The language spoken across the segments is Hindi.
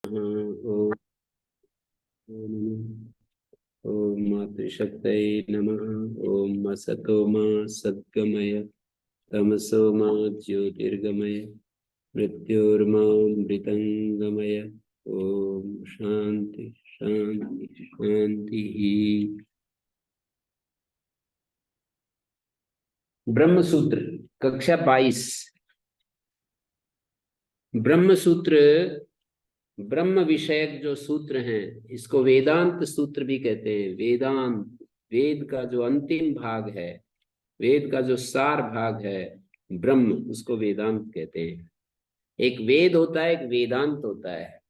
ओम ओम मातृशक्तये नमः। ओम असतो मा सद्गमय तमसो मा ज्योतिर्गमय मृत्योर्मामृतंगमय। ओम शांति शांति शांति। ब्रह्म सूत्र कक्षा 22। ब्रह्म सूत्र ब्रह्म विषयक जो सूत्र हैं, इसको वेदांत सूत्र भी कहते हैं। वेदांत, वेद का जो अंतिम भाग है, वेद का जो सार भाग है ब्रह्म, उसको वेदांत कहते हैं। एक वेद होता है, एक वेदांत होता है।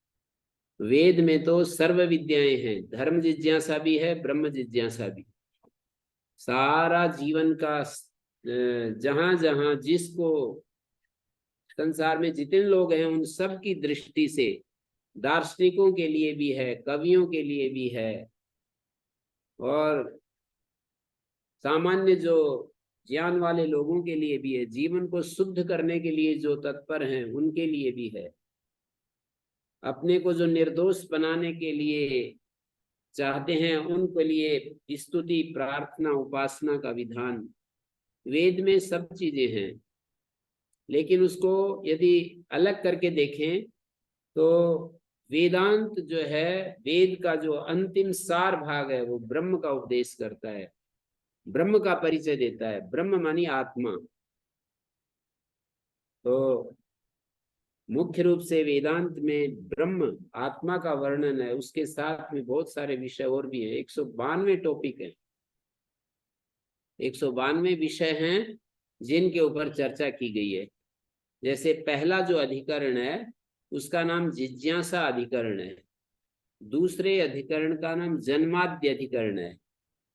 वेद में तो सर्व विद्याएं हैं, धर्म जिज्ञासा भी है, ब्रह्म जिज्ञासा भी। सारा जीवन का जहां जहां जिसको संसार में जितने लोग हैं उन सब की दृष्टि से, दार्शनिकों के लिए भी है, कवियों के लिए भी है, और सामान्य जो ज्ञान वाले लोगों के लिए भी है, जीवन को शुद्ध करने के लिए जो तत्पर हैं उनके लिए भी है, अपने को जो निर्दोष बनाने के लिए चाहते हैं उनके लिए स्तुति, प्रार्थना, उपासना का विधान। वेद में सब चीजें हैं। लेकिन उसको यदि अलग करके देखें तो वेदांत जो है, वेद का जो अंतिम सार भाग है, वो ब्रह्म का उपदेश करता है, ब्रह्म का परिचय देता है। ब्रह्म मानी आत्मा। तो मुख्य रूप से वेदांत में ब्रह्म आत्मा का वर्णन है। उसके साथ में बहुत सारे विषय और भी हैं। 192 टॉपिक है, 192 विषय हैं जिनके ऊपर चर्चा की गई है। जैसे पहला जो अधिकरण है उसका नाम जिज्ञासा अधिकरण है। दूसरे अधिकरण का नाम जन्माद्य अधिकरण है।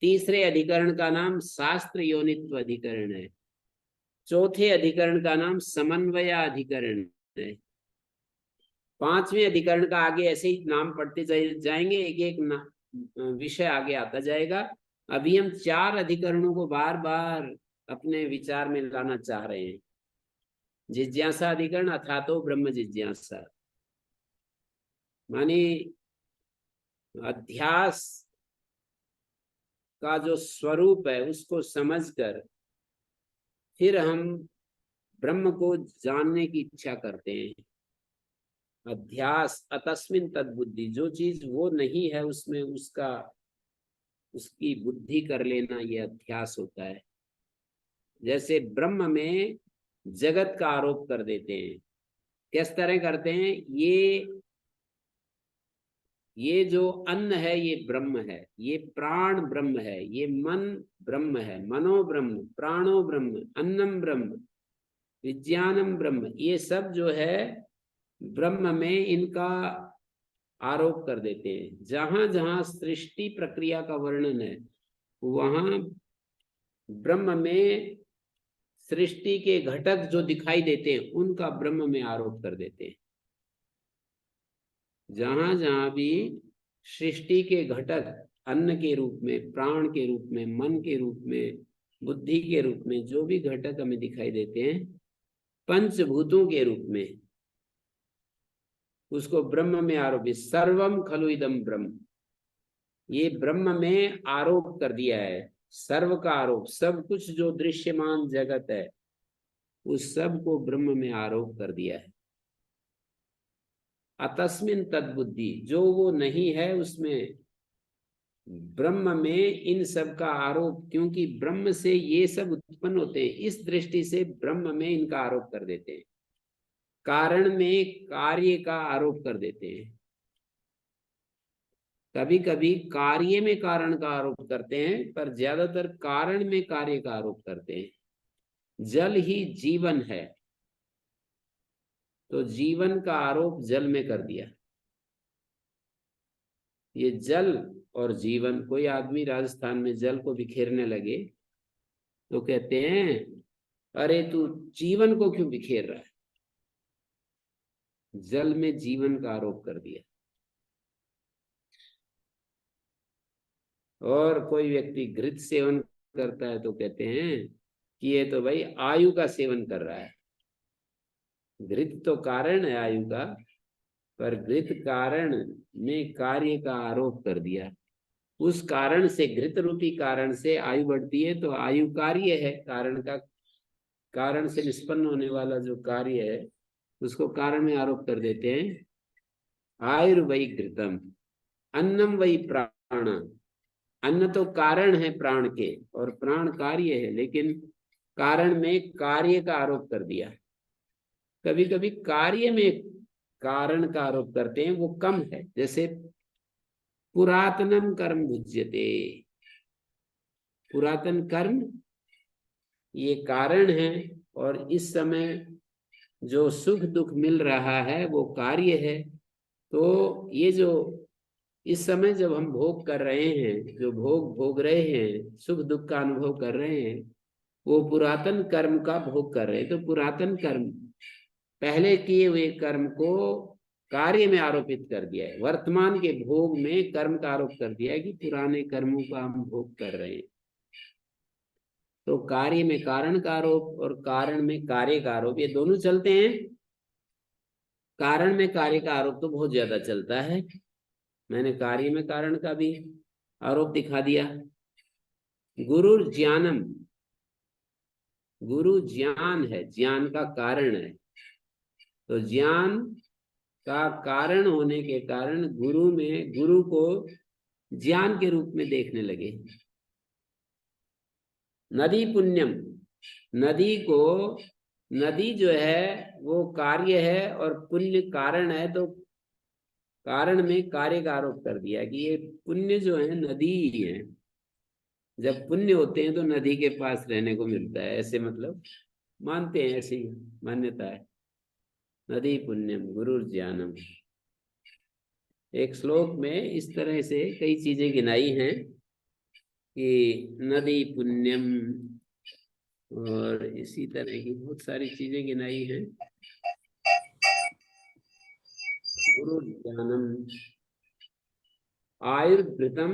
तीसरे अधिकरण का नाम शास्त्र योनित्व अधिकरण है। चौथे अधिकरण का नाम समन्वय अधिकरण है। पांचवें अधिकरण का आगे ऐसे ही नाम पढ़ते जाएंगे, एक एक विषय आगे आता जाएगा। अभी हम 4 अधिकरणों को बार बार अपने विचार में लाना चाह रहे हैं। जिज्ञासा अधिकरण अथातो ब्रह्म जिज्ञासा, मानी अध्यास का जो स्वरूप है उसको समझकर फिर हम ब्रह्म को जानने की इच्छा करते हैं। अध्यास अतस्मिन तद्बुद्धि, जो चीज वो नहीं है उसमें उसकी बुद्धि कर लेना, ये अध्यास होता है। जैसे ब्रह्म में जगत का आरोप कर देते हैं। किस तरह करते हैं? ये जो अन्न है ये ब्रह्म है, ये प्राण ब्रह्म है, ये मन ब्रह्म है, मनो ब्रह्म, प्राणो ब्रह्म, अन्नम ब्रह्म, विज्ञानम ब्रह्म, ये सब जो है ब्रह्म में इनका आरोप कर देते हैं। जहां जहां सृष्टि प्रक्रिया का वर्णन है वहां ब्रह्म में सृष्टि के घटक जो दिखाई देते हैं उनका ब्रह्म में आरोप कर देते हैं। जहां जहां भी सृष्टि के घटक अन्न के रूप में, प्राण के रूप में, मन के रूप में, बुद्धि के रूप में, जो भी घटक हमें दिखाई देते हैं पंचभूतों के रूप में, उसको ब्रह्म में आरोप। सर्वम खलु इदम ब्रह्म, ये ब्रह्म में आरोप कर दिया है। सर्व का आरोप, सब कुछ जो दृश्यमान जगत है उस सब को ब्रह्म में आरोप कर दिया है। अतस्मिन तद्बुद्धि, जो वो नहीं है उसमें ब्रह्म में इन सब का आरोप, क्योंकि ब्रह्म से ये सब उत्पन्न होते हैं, इस दृष्टि से ब्रह्म में इनका आरोप कर देते हैं। कारण में कार्य का आरोप कर देते हैं। कभी कभी कार्य में कारण का आरोप करते हैं, पर ज्यादातर कारण में कार्य का आरोप करते हैं। जल ही जीवन है, तो जीवन का आरोप जल में कर दिया। ये जल और जीवन, कोई आदमी राजस्थान में जल को बिखेरने लगे तो कहते हैं अरे तू जीवन को क्यों बिखेर रहा है? जल में जीवन का आरोप कर दिया। और कोई व्यक्ति घृत सेवन करता है तो कहते हैं कि ये तो भाई आयु का सेवन कर रहा है। घृत तो कारण है आयु का, पर घृत कारण में कार्य का आरोप कर दिया। उस कारण से, घृत रूपी कारण से आयु बढ़ती है, तो आयु कार्य है, कारण का, कारण से निष्पन्न होने वाला जो कार्य है उसको कारण में आरोप कर देते हैं। आयुर्वै घृतम अन्नम वही प्राण। अन्न तो कारण है प्राण के, और प्राण कार्य है, लेकिन कारण में कार्य का आरोप कर दिया। कभी कभी कार्य में कारण का आरोप करते हैं, वो कम है। जैसे पुरातनम कर्म भुज्यते, पुरातन कर्म ये कारण है, और इस समय जो सुख दुख मिल रहा है वो कार्य है। तो ये जो इस समय जब हम भोग कर रहे हैं, जो भोग भोग रहे हैं, सुख दुख का अनुभव कर रहे हैं, वो पुरातन कर्म का भोग कर रहे हैं। तो पुरातन कर्म, पहले किए हुए कर्म को कार्य में आरोपित कर दिया है, वर्तमान के भोग में कर्म का आरोप कर दिया है कि पुराने कर्मों का हम भोग कर रहे हैं। तो कार्य में कारण का आरोप और कारण में कार्य का आरोप, ये दोनों चलते हैं। कारण में कार्य का आरोप तो बहुत ज्यादा चलता है, मैंने कार्य में कारण का भी आरोप दिखा दिया। गुरु ज्ञानम, गुरु ज्ञान है, ज्ञान का कारण है। तो ज्ञान का कारण होने के कारण गुरु में, गुरु को ज्ञान के रूप में देखने लगे। नदी पुण्यम, नदी को, नदी जो है वो कार्य है और पुण्य कारण है, तो कारण में कार्य का आरोप कर दिया कि ये पुण्य जो है नदी ही है। जब पुण्य होते हैं तो नदी के पास रहने को मिलता है, ऐसे मतलब मानते हैं, ऐसी मान्यता है। नदी पुण्यम गुरु ज्ञानम। एक श्लोक में इस तरह से कई चीजें गिनाई हैं कि नदी पुण्यम, और इसी तरह की बहुत सारी चीजें गिनाई हैं। गुरु ज्ञानम, आयुर्भृतम,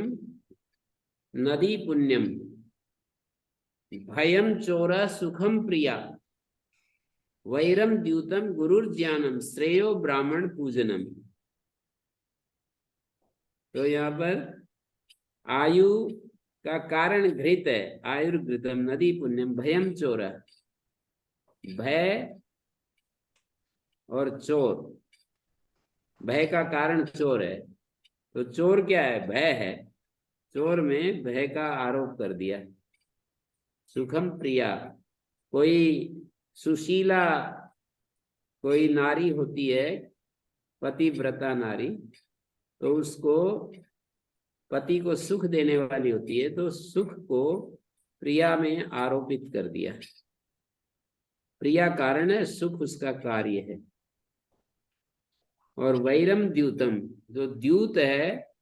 नदी पुण्यम, भयम चोर सुखम प्रिया, वैरम द्यूतम गुरुर्ज्ञानम, श्रेयो ब्राह्मण पूजनम। तो यहाँ पर आयु का कारण घृत है, आयुर्घृतम नदी पुण्यम भयम चोर, भय और चोर, भय का कारण चोर है। तो चोर क्या है? भय है। चोर में भय का आरोप कर दिया। सुखम प्रिया, कोई सुशीला कोई नारी होती है, पतिव्रता नारी, तो उसको पति को सुख देने वाली होती है, तो सुख को प्रिया में आरोपित कर दिया। प्रिया कारण है, सुख उसका कार्य है। और वैरम द्यूतम, जो द्यूत है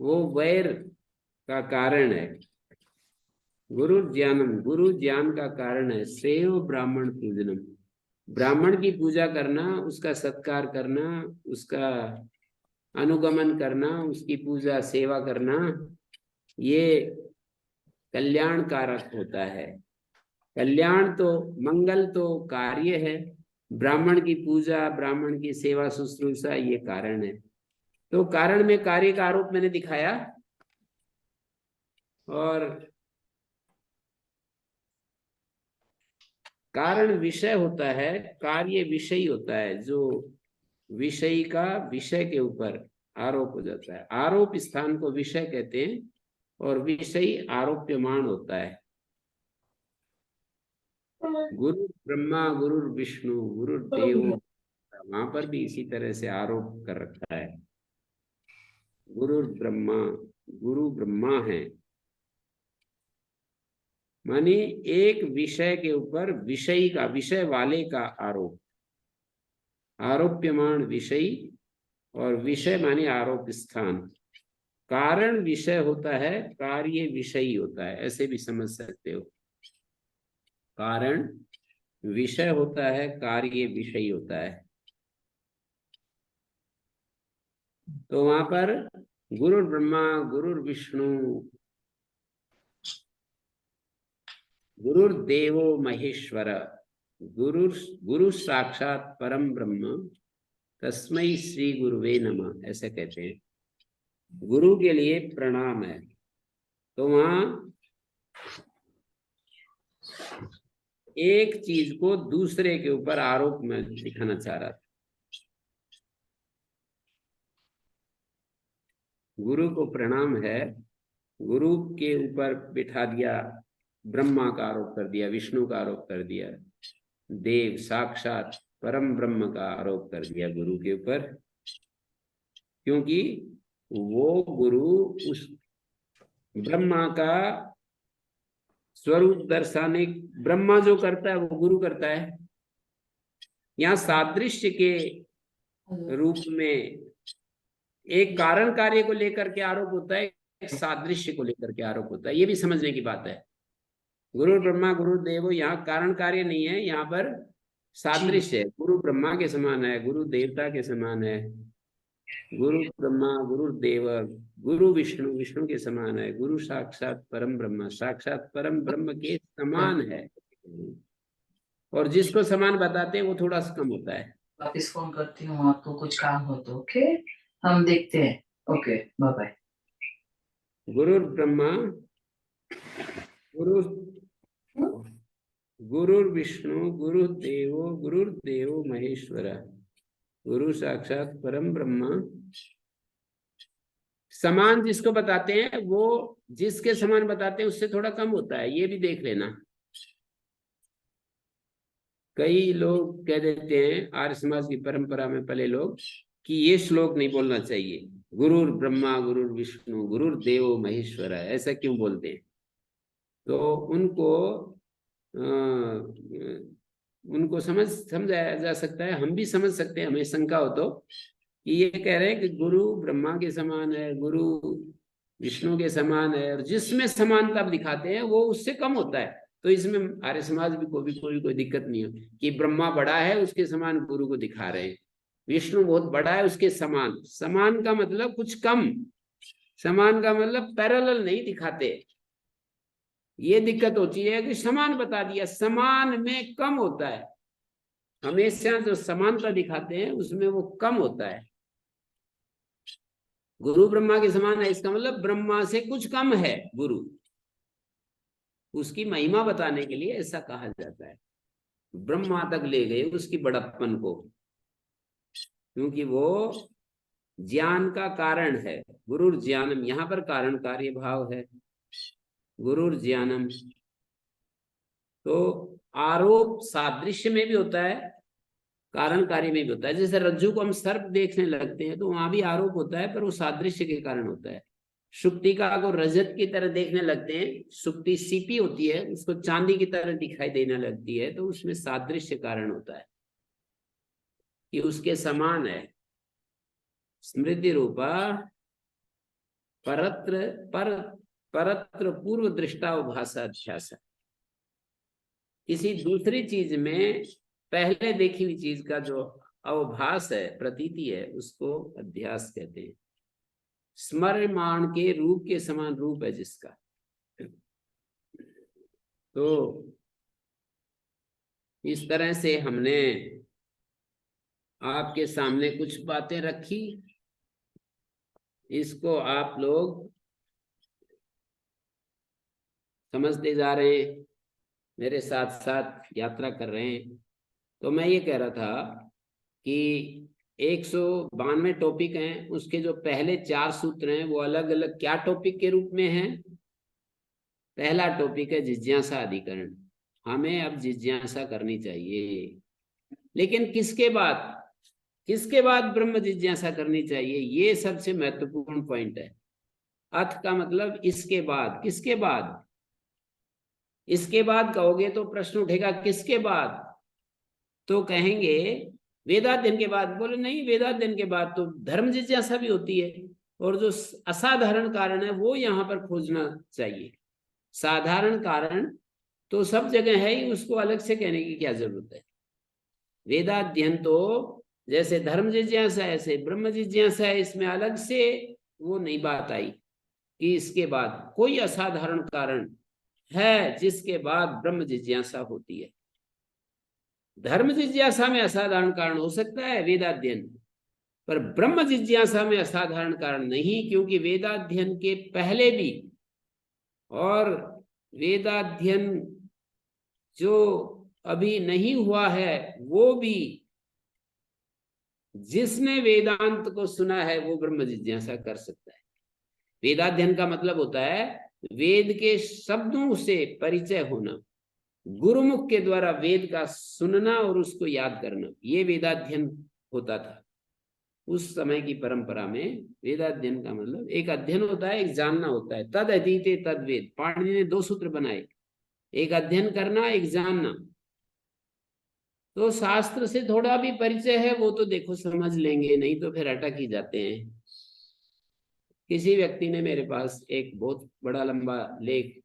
वो वैर का कारण है। गुरु ज्ञानम, गुरु ज्ञान का कारण है। श्रेयो ब्राह्मण पूजनम, ब्राह्मण की पूजा करना, उसका सत्कार करना, उसका अनुगमन करना, उसकी पूजा सेवा करना, ये कल्याण कारक होता है। कल्याण तो, मंगल तो कार्य है, ब्राह्मण की पूजा, ब्राह्मण की सेवा शुश्रूषा ये कारण है। तो कारण में कार्य का आरोप मैंने दिखाया। और कारण विषय होता है, कार्य विषय होता है, जो विषय का विषय के ऊपर आरोप हो जाता है। आरोप स्थान को विषय कहते हैं, और विषय आरोप्यमान होता है। गुरु ब्रह्मा गुरु विष्णु गुरुदेव, वहां पर भी इसी तरह से आरोप कर रखा है। गुरु ब्रह्मा, गुरु ब्रह्मा है, माने एक विषय के ऊपर विषय का, विषय वाले का आरोप, आरोप्यमान विषय, और विषय माने आरोप स्थान। कारण विषय होता है, कार्य विषय होता है, ऐसे भी समझ सकते हो। कारण विषय होता है, कार्य विषय होता है। तो वहां पर गुरु ब्रह्मा गुरु विष्णु गुरुर्देवो महेश्वर, गुरु गुरु साक्षात परम ब्रह्म तस्मै श्री गुरुवे नमः ऐसे कहते हैं, गुरु के लिए प्रणाम है। तो वहां एक चीज को दूसरे के ऊपर आरोप में दिखाना चाह रहा था। गुरु को प्रणाम है, गुरु के ऊपर बिठा दिया, ब्रह्मा का आरोप कर दिया, विष्णु का आरोप कर दिया, देव साक्षात परम ब्रह्म का आरोप कर दिया गुरु के ऊपर, क्योंकि वो गुरु उस ब्रह्मा का स्वरूप दर्शाने, ब्रह्मा जो करता है वो गुरु करता है। यहाँ सादृश्य के रूप में एक कारण कार्य को लेकर के आरोप होता है, एक सादृश्य को लेकर के आरोप होता है। ये भी समझने की बात है। गुरु ब्रह्मा गुरु देव, यहाँ कारण कार्य नहीं है, यहाँ पर सादृश्य है। गुरु ब्रह्मा के समान है, गुरु देवता के समान है, गुरु ब्रह्मा गुरु देव, गुरु विष्णु विष्णु के समान है, गुरु साक्षात परम ब्रह्म साक्षात परम ब्रह्म के समान है। और जिसको समान बताते हैं वो थोड़ा सा कम होता है। वापिस फोन करती हूँ आपको, कुछ काम हो तो। ओके, हम देखते हैं। Okay, bye bye. गुरु ब्रह्मा गुरु गुरुर्विष्णु गुरुर्देवो महेश्वर, गुरु साक्षात परम ब्रह्म। समान जिसको बताते हैं वो जिसके समान बताते हैं उससे थोड़ा कम होता है, ये भी देख लेना। कई लोग कह देते हैं, आर्य समाज की परंपरा में पले लोग, कि ये श्लोक नहीं बोलना चाहिए, गुरुर ब्रह्मा गुरुर विष्णु गुरुर्देवो महेश्वर, ऐसा क्यों बोलते हैं? तो उनको समझाया जा सकता है, हम भी समझ सकते हैं, हमें शंका हो तो, कि ये कह रहे हैं कि गुरु ब्रह्मा के समान है, गुरु विष्णु के समान है, और जिसमें समानता दिखाते हैं वो उससे कम होता है। तो इसमें आर्य समाज भी कोई दिक्कत नहीं हो कि ब्रह्मा बड़ा है उसके समान गुरु को दिखा रहे हैं, विष्णु बहुत बड़ा है उसके समान। समान का मतलब कुछ कम, समान का मतलब पैरेलल नहीं दिखाते। ये दिक्कत होती है कि समान बता दिया, समान में कम होता है। हमेशा जो समानता दिखाते हैं उसमें वो कम होता है। गुरु ब्रह्मा के समान है इसका मतलब ब्रह्मा से कुछ कम है गुरु, उसकी महिमा बताने के लिए ऐसा कहा जाता है। ब्रह्मा तक ले गए उसकी बड़प्पन को, क्योंकि वो ज्ञान का कारण है। गुरुर ज्ञानम, यहाँ पर कारण कार्य भाव है, गुरुर ज्ञानम। तो आरोप सादृश्य में भी होता है, कारण कार्य में भी होता है। जैसे रज्जु को हम सर्प देखने लगते हैं तो वहां भी आरोप होता है, पर वो सादृश्य के कारण होता है। शुक्तिका को रजत की तरह देखने लगते हैं, शुक्ति सीपी होती है, उसको चांदी की तरह दिखाई देने लगती है, तो उसमें सादृश्य कारण होता है कि उसके समान है। स्मृति रूपा परत्र पूर्व दृष्टा भाषा अध्यास, किसी दूसरी चीज में पहले देखी हुई चीज का जो अवभास है, प्रतीति है, उसको अध्यास कहते हैं। स्मर्यमाण के रूप के समान रूप है जिसका। तो इस तरह से हमने आपके सामने कुछ बातें रखी, इसको आप लोग समझते जा रहे हैं, मेरे साथ साथ यात्रा कर रहे हैं। तो मैं ये कह रहा था कि 192 टॉपिक हैं, उसके जो पहले 4 सूत्र हैं वो अलग अलग क्या टॉपिक के रूप में हैं। पहला टॉपिक है जिज्ञासा अधिकरण, हमें अब जिज्ञासा करनी चाहिए। लेकिन किसके बाद ब्रह्म जिज्ञासा करनी चाहिए, ये सबसे महत्वपूर्ण पॉइंट है। अथ का मतलब इसके बाद, किसके बाद? इसके बाद कहोगे तो प्रश्न उठेगा किसके बाद, तो कहेंगे वेदाध्ययन के बाद। बोले नहीं, वेदाध्ययन के बाद तो धर्म जिज्ञासा भी होती है, और जो असाधारण कारण है वो यहाँ पर खोजना चाहिए। साधारण कारण तो सब जगह है ही, उसको अलग से कहने की क्या जरूरत है। वेदाध्ययन तो जैसे धर्म जिज्ञासा है ऐसे ब्रह्म जिज्ञासा है, इसमें अलग से वो नहीं बात आई कि इसके बाद कोई असाधारण कारण है जिसके बाद ब्रह्म जिज्ञासा होती है। धर्म जिज्ञासा में असाधारण कारण हो सकता है वेदाध्ययन, पर ब्रह्म जिज्ञासा में असाधारण कारण नहीं, क्योंकि वेदाध्ययन के पहले भी और वेदाध्ययन जो अभी नहीं हुआ है वो भी, जिसने वेदांत को सुना है वो ब्रह्म जिज्ञासा कर सकता है। वेदाध्ययन का मतलब होता है वेद के शब्दों से परिचय होना, गुरुमुख के द्वारा वेद का सुनना और उसको याद करना, ये वेदाध्ययन होता था उस समय की परंपरा में। वेदाध्ययन का मतलब एक अध्ययन होता है, एक जानना होता है। तद अधीते तद वेद, पाणिनि ने 2 सूत्र बनाए, एक अध्ययन करना, एक जानना। तो शास्त्र से थोड़ा भी परिचय है वो तो देखो समझ लेंगे, नहीं तो फिर अटक ही जाते हैं। किसी व्यक्ति ने मेरे पास एक बहुत बड़ा लंबा लेख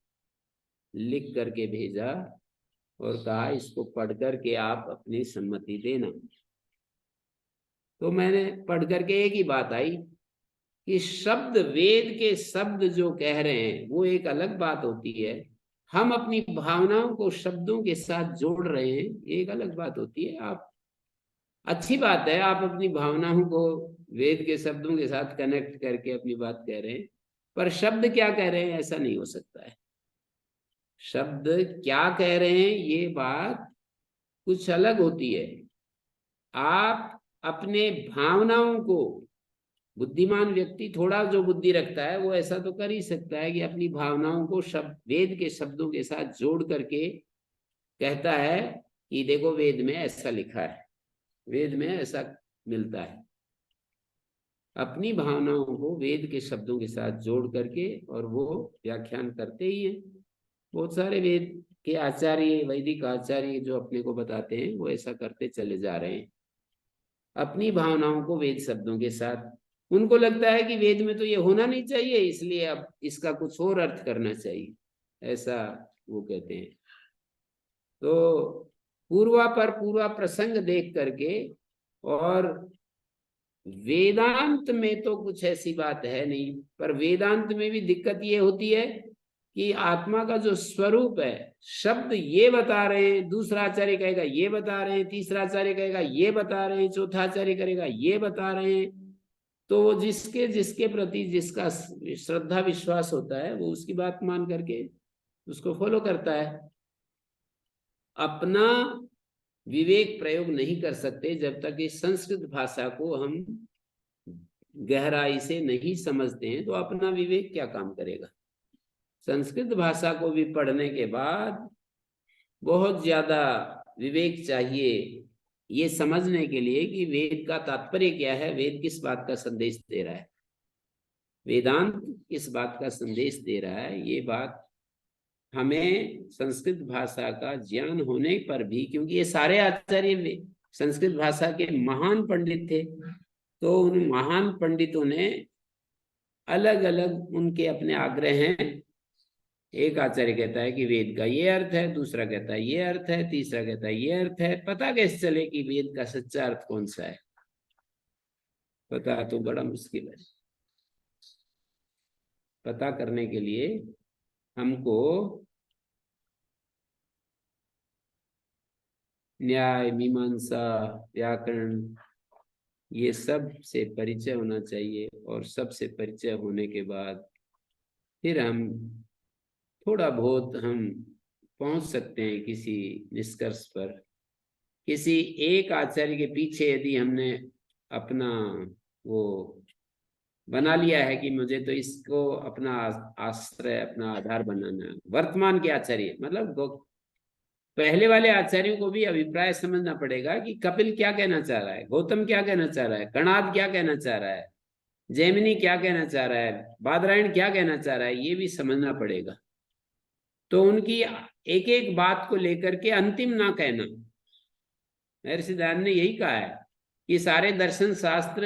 लिख करके भेजा और कहा इसको पढ़ करके आप अपनी सम्मति देना। तो मैंने पढ़ करके एक ही बात आई कि शब्द, वेद के शब्द जो कह रहे हैं वो एक अलग बात होती है, हम अपनी भावनाओं को शब्दों के साथ जोड़ रहे हैं ये एक अलग बात होती है। आप, अच्छी बात है आप अपनी भावनाओं को वेद के शब्दों के साथ कनेक्ट करके अपनी बात कह रहे हैं, पर शब्द क्या कह रहे हैं ऐसा नहीं हो सकता है। शब्द क्या कह रहे हैं ये बात कुछ अलग होती है। आप अपने भावनाओं को, बुद्धिमान व्यक्ति थोड़ा जो बुद्धि रखता है वो ऐसा तो कर ही सकता है कि अपनी भावनाओं को शब्द, वेद के शब्दों के साथ जोड़ करके कहता है कि देखो वेद में ऐसा लिखा है, वेद में ऐसा मिलता है। अपनी भावनाओं को वेद के शब्दों के साथ जोड़ करके और वो व्याख्यान करते ही हैं। बहुत सारे वेद के आचार्य, वैदिक आचार्य जो अपने को बताते हैं वो ऐसा करते चले जा रहे हैं, अपनी भावनाओं को वेद शब्दों के साथ। उनको लगता है कि वेद में तो ये होना नहीं चाहिए इसलिए अब इसका कुछ और अर्थ करना चाहिए, ऐसा वो कहते हैं। तो पूर्वापर पूर्वा प्रसंग देख करके, और वेदांत में तो कुछ ऐसी बात है नहीं, पर वेदांत में भी दिक्कत ये होती है कि आत्मा का जो स्वरूप है, शब्द ये बता रहे हैं, दूसरा आचार्य कहेगा ये बता रहे हैं, तीसरा आचार्य कहेगा ये बता रहे हैं, चौथा आचार्य करेगा ये बता रहे हैं। तो वो जिसके जिसके प्रति जिसका श्रद्धा विश्वास होता है वो उसकी बात मान करके उसको फॉलो करता है। अपना विवेक प्रयोग नहीं कर सकते जब तक इस संस्कृत भाषा को हम गहराई से नहीं समझते हैं, तो अपना विवेक क्या काम करेगा। संस्कृत भाषा को भी पढ़ने के बाद बहुत ज्यादा विवेक चाहिए ये समझने के लिए कि वेद का तात्पर्य क्या है, वेद किस बात का संदेश दे रहा है, वेदांत किस बात का संदेश दे रहा है। ये बात हमें संस्कृत भाषा का ज्ञान होने पर भी, क्योंकि ये सारे आचार्य संस्कृत भाषा के महान पंडित थे, तो उन महान पंडितों ने अलग अलग उनके अपने आग्रह हैं। एक आचार्य कहता है कि वेद का ये अर्थ है, दूसरा कहता है ये अर्थ है, तीसरा कहता है ये अर्थ है। पता कैसे चले कि वेद का सच्चा अर्थ कौन सा है? पता तो बड़ा मुश्किल है। पता करने के लिए हमको न्याय, मीमांसा, व्याकरण, ये सब से परिचय होना चाहिए, और सबसे परिचय होने के बाद फिर हम थोड़ा बहुत हम पहुंच सकते हैं किसी निष्कर्ष पर। किसी एक आचार्य के पीछे यदि हमने अपना वो बना लिया है कि मुझे तो इसको अपना आश्रय, अपना आधार बनाना है, वर्तमान के आचार्य मतलब पहले वाले आचार्यों को भी अभिप्राय समझना पड़ेगा कि कपिल क्या कहना चाह रहा है, गौतम क्या कहना चाह रहा है, कणाद क्या कहना चाह रहा है, जैमिनी क्या कहना चाह रहा है, बादरायण क्या कहना चाह रहा है, ये भी समझना पड़ेगा। तो उनकी एक एक बात को लेकर के अंतिम ना कहना। महर्षि सिद्धार्थ ने यही कहा है कि सारे दर्शन शास्त्र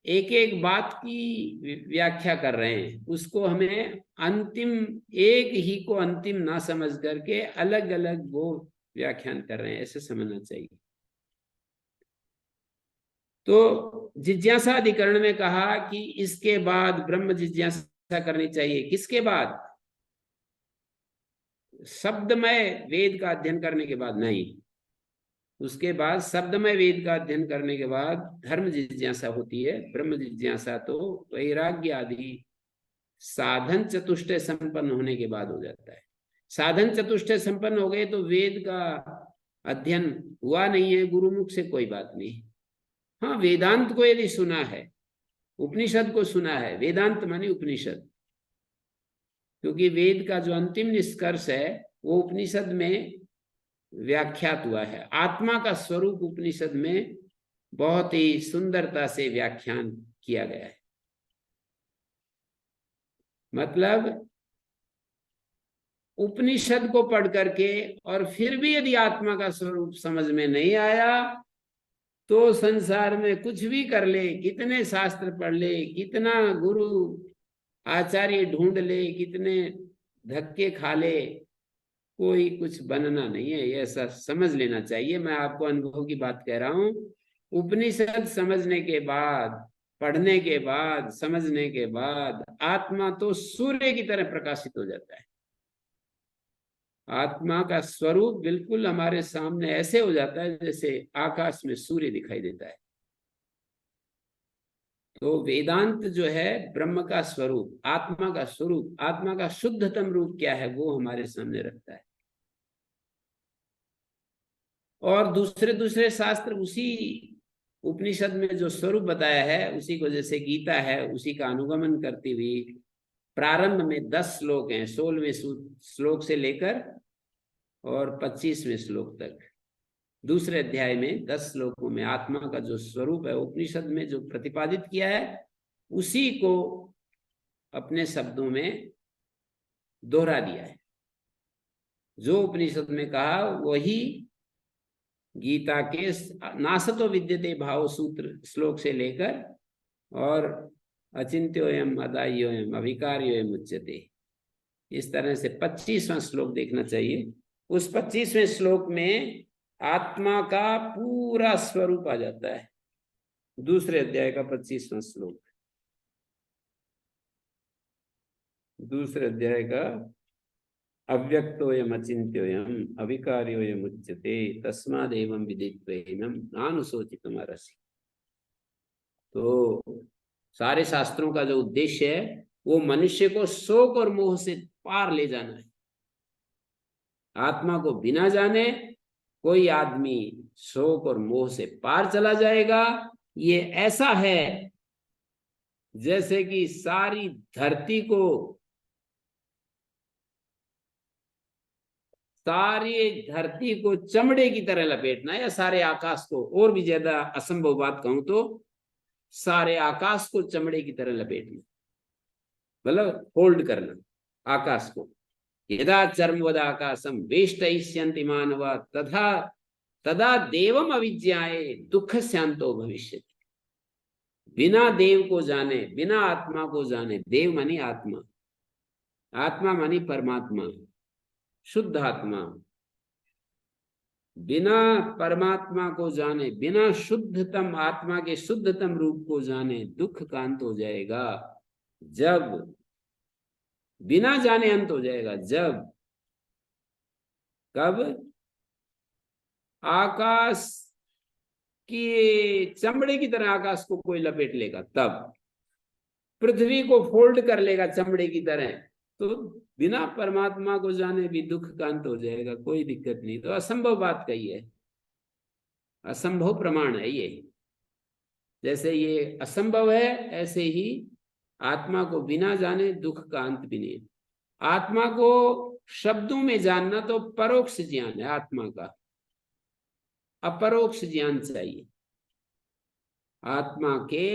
एक एक बात की व्याख्या कर रहे हैं, उसको हमें अंतिम एक ही को अंतिम ना समझ करके अलग अलग वो व्याख्यान कर रहे हैं, ऐसे समझना चाहिए। तो जिज्ञासा अधिकरण में कहा कि इसके बाद ब्रह्म जिज्ञासा करनी चाहिए। किसके बाद? शब्दमय वेद का अध्ययन करने के बाद नहीं। उसके बाद शब्दमय वेद का अध्ययन करने के बाद धर्म जिज्ञासा होती है। ब्रह्म जिज्ञासा तो वैराग्य आदि साधन चतुष्टय संपन्न होने के बाद हो जाता है। साधन चतुष्टय संपन्न हो गए तो वेद का अध्ययन हुआ नहीं है गुरुमुख से, कोई बात नहीं। हाँ, वेदांत को यदि सुना है, उपनिषद को सुना है, वेदांत माने उपनिषद, क्योंकि वेद का जो अंतिम निष्कर्ष है वो उपनिषद में व्याख्यात हुआ है। आत्मा का स्वरूप उपनिषद में बहुत ही सुंदरता से व्याख्यान किया गया है। मतलब उपनिषद को पढ़ करके और फिर भी यदि आत्मा का स्वरूप समझ में नहीं आया तो संसार में कुछ भी कर ले, कितने शास्त्र पढ़ ले, कितना गुरु आचार्य ढूंढ ले, कितने धक्के खा ले, कोई कुछ बनना नहीं है। ये ऐसा समझ लेना चाहिए। मैं आपको अनुभव की बात कह रहा हूं। उपनिषद समझने के बाद, पढ़ने के बाद, समझने के बाद आत्मा तो सूर्य की तरह प्रकाशित हो जाता है। आत्मा का स्वरूप बिल्कुल हमारे सामने ऐसे हो जाता है जैसे आकाश में सूर्य दिखाई देता है। तो वेदांत जो है ब्रह्म का स्वरूप, आत्मा का स्वरूप, आत्मा का शुद्धतम रूप क्या है वो हमारे सामने रखता है। और दूसरे दूसरे शास्त्र उसी उपनिषद में जो स्वरूप बताया है उसी को, जैसे गीता है, उसी का अनुगमन करती हुई प्रारंभ में 10 श्लोक हैं, 16वें श्लोक से लेकर और 25वें श्लोक तक। दूसरे अध्याय में 10 श्लोकों में आत्मा का जो स्वरूप है उपनिषद में जो प्रतिपादित किया है उसी को अपने शब्दों में दोहरा दिया है। जो उपनिषद में कहा वही गीता के नासतो विद्यते भाव सूत्र श्लोक से लेकर और अचिंत्योयम अदाह्योयम अविकार्योयम उच्यते, इस तरह से 25वां श्लोक देखना चाहिए। उस 25वें श्लोक में आत्मा का पूरा स्वरूप आ जाता है। दूसरे अध्याय का 25वां श्लोक, दूसरे अध्याय का अव्यक्तोयम अचिंत्योयम अविकार्योयम उच्यते तस्मादेवं विदित्वैनं नानुशोचितुम् अर्हसि। तो सारे शास्त्रों का जो उद्देश्य है वो मनुष्य को शोक और मोह से पार ले जाना है। आत्मा को बिना जाने कोई आदमी शोक और मोह से पार चला जाएगा। ये ऐसा है जैसे कि सारी धरती को, सारी धरती को चमड़े की तरह लपेटना, या सारे आकाश को, और भी ज्यादा असंभव बात कहूं तो सारे आकाश को चमड़े की तरह लपेटना, मतलब होल्ड करना आकाश को। यदा चर्मवद आकाशम वेष्टयिष्यन्ति मानवा तथा तदा देवम अविज्ञाये दुख शांतो भविष्यति। बिना देव को जाने, बिना आत्मा को जाने, देव मानी आत्मा, आत्मा मानी परमात्मा, शुद्ध आत्मा, बिना परमात्मा को जाने, बिना शुद्धतम आत्मा के शुद्धतम रूप को जाने दुख का अंत हो जाएगा। जब बिना जाने अंत हो जाएगा, जब, कब? आकाश की चमड़े की तरह आकाश को कोई लपेट लेगा, तब पृथ्वी को फोल्ड कर लेगा चमड़े की तरह, तो बिना परमात्मा को जाने भी दुख का अंत हो जाएगा, कोई दिक्कत नहीं। तो असंभव बात कही है, असंभव प्रमाण है ये। जैसे ये असंभव है ऐसे ही आत्मा को बिना जाने दुख का अंत भी नहीं। आत्मा को शब्दों में जानना तो परोक्ष ज्ञान है आत्मा का, अपरोक्ष ज्ञान चाहिए। आत्मा के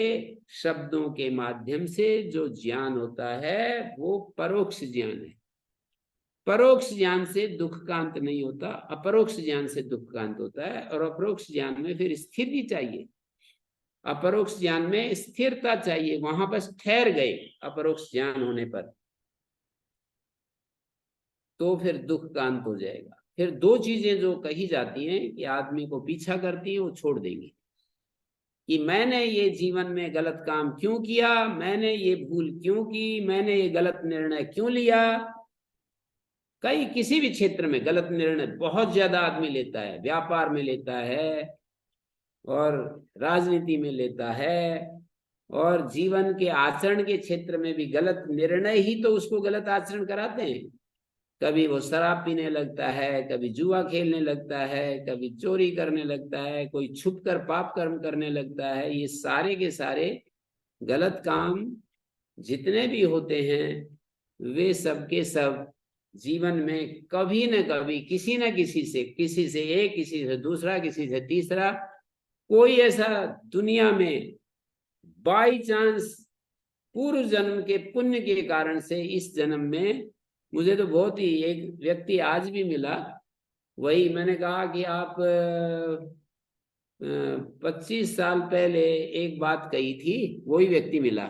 शब्दों के माध्यम से जो ज्ञान होता है वो परोक्ष ज्ञान है। परोक्ष ज्ञान से दुख का अंत नहीं होता, अपरोक्ष ज्ञान से दुख का अंत होता है। और अपरोक्ष ज्ञान में फिर स्थिति चाहिए, अपरोक्ष ज्ञान में स्थिरता चाहिए, वहां बस ठहर गए अपरोक्ष ज्ञान होने पर, तो फिर दुख का अंत हो जाएगा। फिर दो चीजें जो कही जाती हैं कि आदमी को पीछा करती है, वो छोड़ देंगे कि मैंने ये जीवन में गलत काम क्यों किया, मैंने ये भूल क्यों की, मैंने ये गलत निर्णय क्यों लिया। कई किसी भी क्षेत्र में गलत निर्णय बहुत ज्यादा आदमी लेता है, व्यापार में लेता है और राजनीति में लेता है, और जीवन के आचरण के क्षेत्र में भी गलत निर्णय ही तो उसको गलत आचरण कराते हैं। कभी वो शराब पीने लगता है, कभी जुआ खेलने लगता है, कभी चोरी करने लगता है, कोई छुपकर पाप कर्म करने लगता है। ये सारे के सारे गलत काम जितने भी होते हैं वे सब के सब जीवन में कभी न कभी किसी न किसी से एक, किसी से दूसरा, किसी से तीसरा, कोई ऐसा दुनिया में बाई चांस पूर्व जन्म के पुण्य के कारण से इस जन्म में, मुझे तो बहुत ही एक व्यक्ति आज भी मिला, वही मैंने कहा कि आप 25 साल पहले एक बात कही थी, वही व्यक्ति मिला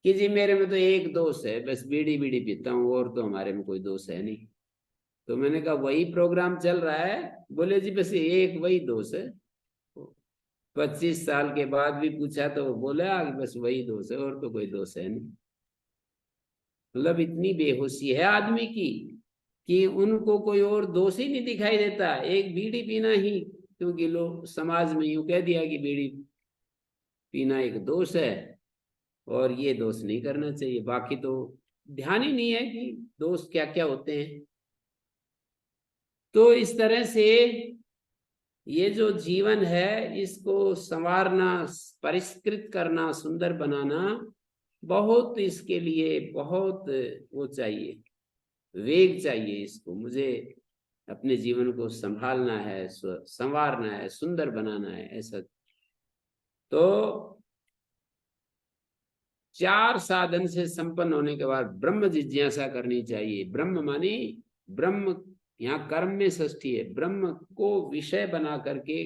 कि जी मेरे में तो एक दोष है, बस बीड़ी बीड़ी पीता हूँ, और तो हमारे में कोई दोष है नहीं। तो मैंने कहा वही प्रोग्राम चल रहा है? बोले जी बस एक वही दोष है। 25 साल के बाद भी पूछा तो वो बोला कि बस वही दोष है, और तो कोई दोष है नहीं। मतलब इतनी बेहोशी है आदमी की कि उनको कोई और दोष ही नहीं दिखाई देता, एक बीड़ी पीना ही, क्योंकि लोग समाज में यूं कह दिया कि बीड़ी पीना एक दोष है और ये दोष नहीं करना चाहिए। बाकी तो ध्यान ही नहीं है कि दोष क्या क्या होते हैं। तो इस तरह से ये जो जीवन है इसको संवारना, परिष्कृत करना, सुंदर बनाना, बहुत इसके लिए बहुत वो चाहिए, वेग चाहिए। इसको मुझे अपने जीवन को संभालना है, संवारना है, सुंदर बनाना है, ऐसा। तो 4 साधन से संपन्न होने के बाद ब्रह्म जिज्ञासा करनी चाहिए। ब्रह्म मानी ब्रह्म, यहाँ कर्म में षष्ठी है, ब्रह्म को विषय बना करके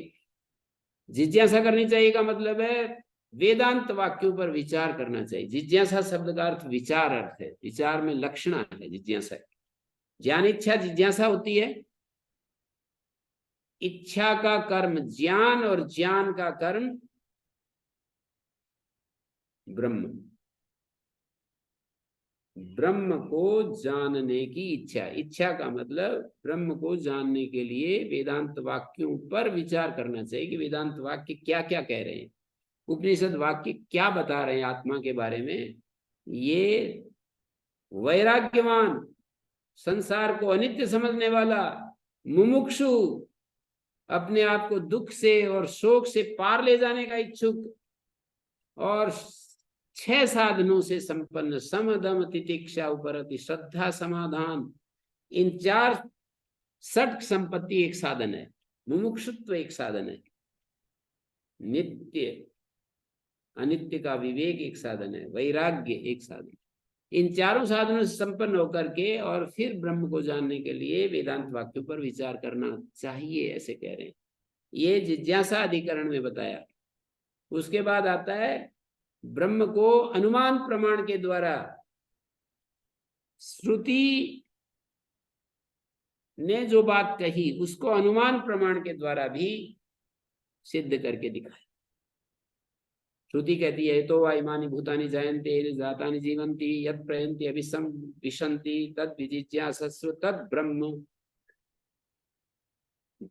जिज्ञासा करनी चाहिए का मतलब है वेदांत वाक्यों पर विचार करना चाहिए। जिज्ञासा शब्द का अर्थ विचार अर्थ है, विचार में लक्षणा है जिज्ञासा। ज्ञान इच्छा जिज्ञासा होती है। इच्छा का कर्म ज्ञान और ज्ञान का कर्म ब्रह्म। ब्रह्म को जानने की इच्छा, इच्छा का मतलब ब्रह्म को जानने के लिए वेदांत वाक्यों पर विचार करना चाहिए कि वेदांत वाक्य क्या क्या कह रहे हैं, उपनिषद वाक्य क्या बता रहे हैं आत्मा के बारे में। ये वैराग्यवान, संसार को अनित्य समझने वाला, मुमुक्षु, अपने आप को दुख से और शोक से पार ले जाने का इच्छुक, और 6 साधनों से संपन्न, सम दम तितिक्षा उपरति श्रद्धा समाधान, इन 4 षट संपत्ति एक साधन है, मुमुक्षुत्व एक साधन है, नित्य अनित्य का विवेक एक साधन है, वैराग्य एक साधन। इन चारों साधनों से संपन्न होकर के और फिर ब्रह्म को जानने के लिए वेदांत वाक्यों पर विचार करना चाहिए, ऐसे कह रहे हैं। ये जिज्ञासा अधिकरण में बताया। उसके बाद आता है ब्रह्म को अनुमान प्रमाण के द्वारा, श्रुति ने जो बात कही उसको अनुमान प्रमाण के द्वारा भी सिद्ध करके दिखाया। श्रुति कहती है तो वा इमानि भूतानि जायन्ते जातानि जीवन्ति यत् प्रयन्ति अभिसं विशन्ति तद विजिज्ञासस्व तद ब्रह्म।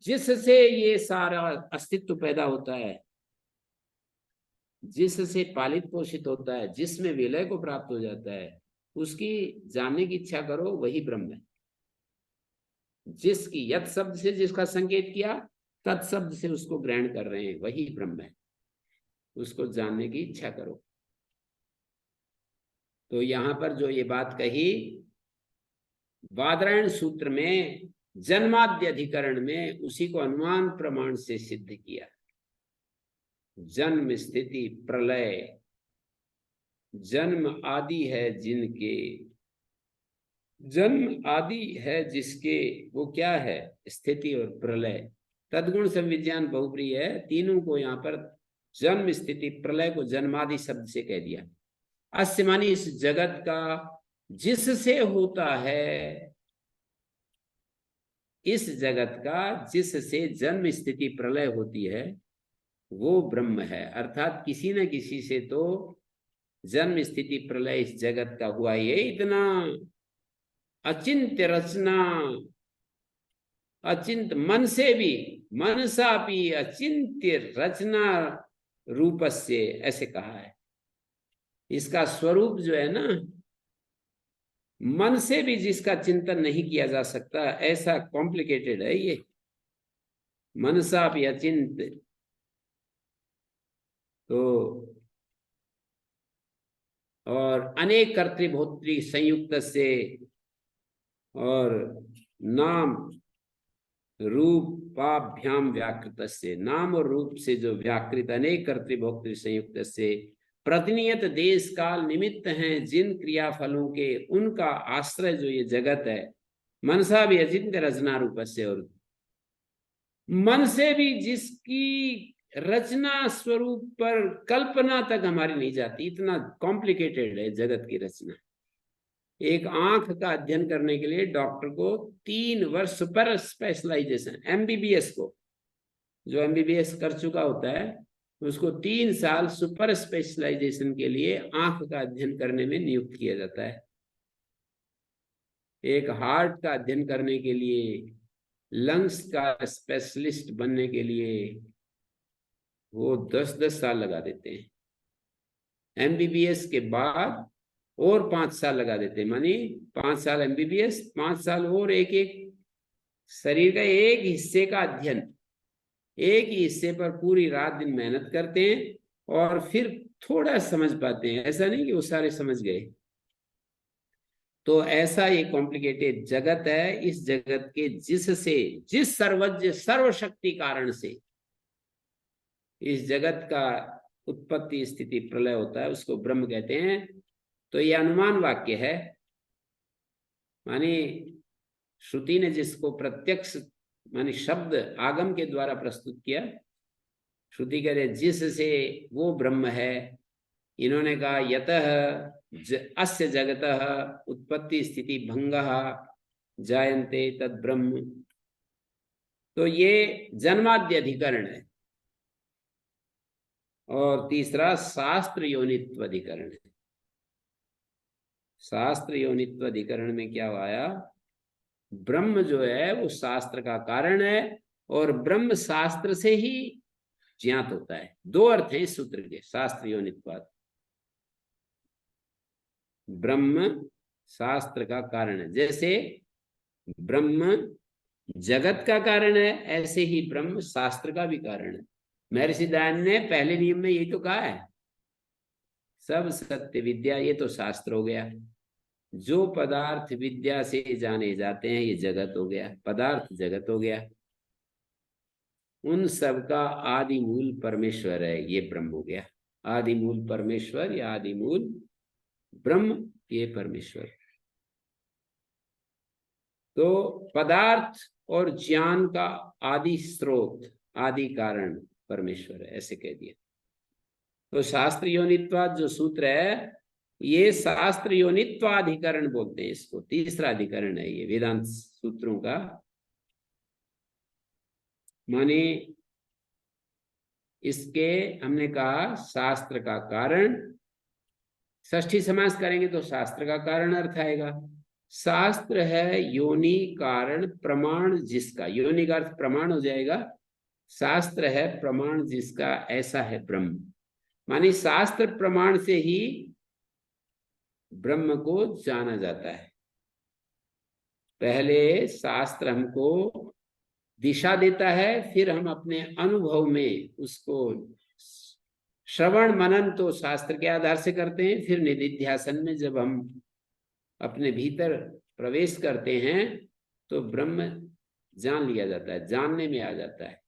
जिससे ये सारा अस्तित्व पैदा होता है, जिससे पालित पोषित होता है, जिसमें विलय को प्राप्त हो जाता है, उसकी जानने की इच्छा करो, वही ब्रह्म है। जिसकी यत् शब्द से जिसका संकेत किया, तत्शब्द से उसको ग्रहण कर रहे हैं, वही ब्रह्म है। उसको जानने की इच्छा करो। तो यहां पर जो ये बात कही बादरायण सूत्र में, जन्माद्य अधिकरण में, उसी को अनुमान प्रमाण से सिद्ध किया। जन्म स्थिति प्रलय, जन्म आदि है जिनके, जन्म आदि है जिसके, वो क्या है? स्थिति और प्रलय। तद्गुण संविज्ञान बहुप्रिय है। तीनों को यहाँ पर जन्म स्थिति प्रलय को जन्मादि शब्द से कह दिया। अस्य मानी इस जगत का जिससे होता है, इस जगत का जिससे जन्म स्थिति प्रलय होती है वो ब्रह्म है। अर्थात किसी न किसी से तो जन्म स्थिति प्रलय इस जगत का हुआ। ये इतना अचिंत्य रचना, अचिंत मन से भी, मनसा भी अचिंत्य रचना रूपस्य, ऐसे कहा है। इसका स्वरूप जो है ना, मन से भी जिसका चिंतन नहीं किया जा सकता, ऐसा कॉम्प्लिकेटेड है ये। मनसा भी अचिंत, तो और अनेक कर्तृभोक्तृ संयुक्त से, और नाम रूपाभ्याम व्याकृत से, नाम और रूप से जो व्याकृत अनेक कर्तृभोक्तृ संयुक्त से, प्रतिनियत देश काल निमित्त हैं जिन क्रियाफलों के, उनका आश्रय जो ये जगत है। मनसा भी अचिंत्य रचना रूप से, और मन से भी जिसकी रचना स्वरूप पर कल्पना तक हमारी नहीं जाती, इतना कॉम्प्लिकेटेड है जगत की रचना। एक आंख का अध्ययन करने के लिए डॉक्टर को 3 वर्ष सुपर स्पेशलाइजेशन, एमबीबीएस को, जो एमबीबीएस कर चुका होता है उसको 3 साल सुपर स्पेशलाइजेशन के लिए आंख का अध्ययन करने में नियुक्त किया जाता है। एक हार्ट का अध्ययन करने के लिए, लंग्स का स्पेशलिस्ट बनने के लिए वो 10-10 साल लगा देते हैं। एमबीबीएस के बाद और 5 साल लगा देते हैं, मानी 5 साल एमबीबीएस, 5 साल और एक एक शरीर का एक हिस्से का अध्ययन, एक ही हिस्से पर पूरी रात दिन मेहनत करते हैं और फिर थोड़ा समझ पाते हैं। ऐसा नहीं कि वो सारे समझ गए। तो ऐसा ये कॉम्प्लिकेटेड जगत है। इस जगत के जिससे, जिस सर्वज्ञ सर्वशक्ति कारण से इस जगत का उत्पत्ति स्थिति प्रलय होता है, उसको ब्रह्म कहते हैं। तो ये अनुमान वाक्य है, मानी श्रुति ने जिसको प्रत्यक्ष मानी शब्द आगम के द्वारा प्रस्तुत किया। श्रुति कह रहे जिससे वो ब्रह्म है। इन्होंने कहा यतः अस्य जगतः उत्पत्ति स्थिति भंगः जायन्ते तद ब्रह्म। तो ये जन्माद्य अधिकरण है। और तीसरा शास्त्र योनित्व अधिकरण है। शास्त्र योनित्व अधिकरण में क्या आया, ब्रह्म जो है वो शास्त्र का कारण है और ब्रह्म शास्त्र से ही ज्ञात होता है। 2 अर्थ हैं इस सूत्र के, शास्त्र योनित्वाद। ब्रह्म शास्त्र का कारण है, जैसे ब्रह्म जगत का कारण है ऐसे ही ब्रह्म शास्त्र का भी कारण है। महर्षि दयानंद ने पहले नियम में यही तो कहा है, सब सत्य विद्या, ये तो शास्त्र हो गया। जो पदार्थ विद्या से जाने जाते हैं ये जगत हो गया, पदार्थ जगत हो गया। उन सब का आदि मूल परमेश्वर है, ये ब्रह्म हो गया। आदि मूल परमेश्वर या आदि मूल ब्रह्म, ये परमेश्वर। तो पदार्थ और ज्ञान का आदि स्रोत, आदि कारण परमेश्वर है, ऐसे कह दिया। तो शास्त्र योनित्वाद जो सूत्र है, ये शास्त्र योनित्वाधिकरण बोलते हैं इसको। तीसरा अधिकरण है ये वेदांत सूत्रों का। माने इसके हमने कहा शास्त्र का कारण, षष्ठी समास करेंगे तो शास्त्र का कारण अर्थ आएगा। शास्त्र है योनि कारण प्रमाण जिसका, योनि का अर्थ प्रमाण हो जाएगा। शास्त्र है प्रमाण जिसका, ऐसा है ब्रह्म। माने शास्त्र प्रमाण से ही ब्रह्म को जाना जाता है। पहले शास्त्र हमको दिशा देता है, फिर हम अपने अनुभव में उसको श्रवण मनन तो शास्त्र के आधार से करते हैं, फिर निधिध्यासन में जब हम अपने भीतर प्रवेश करते हैं तो ब्रह्म जान लिया जाता है, जानने में आ जाता है।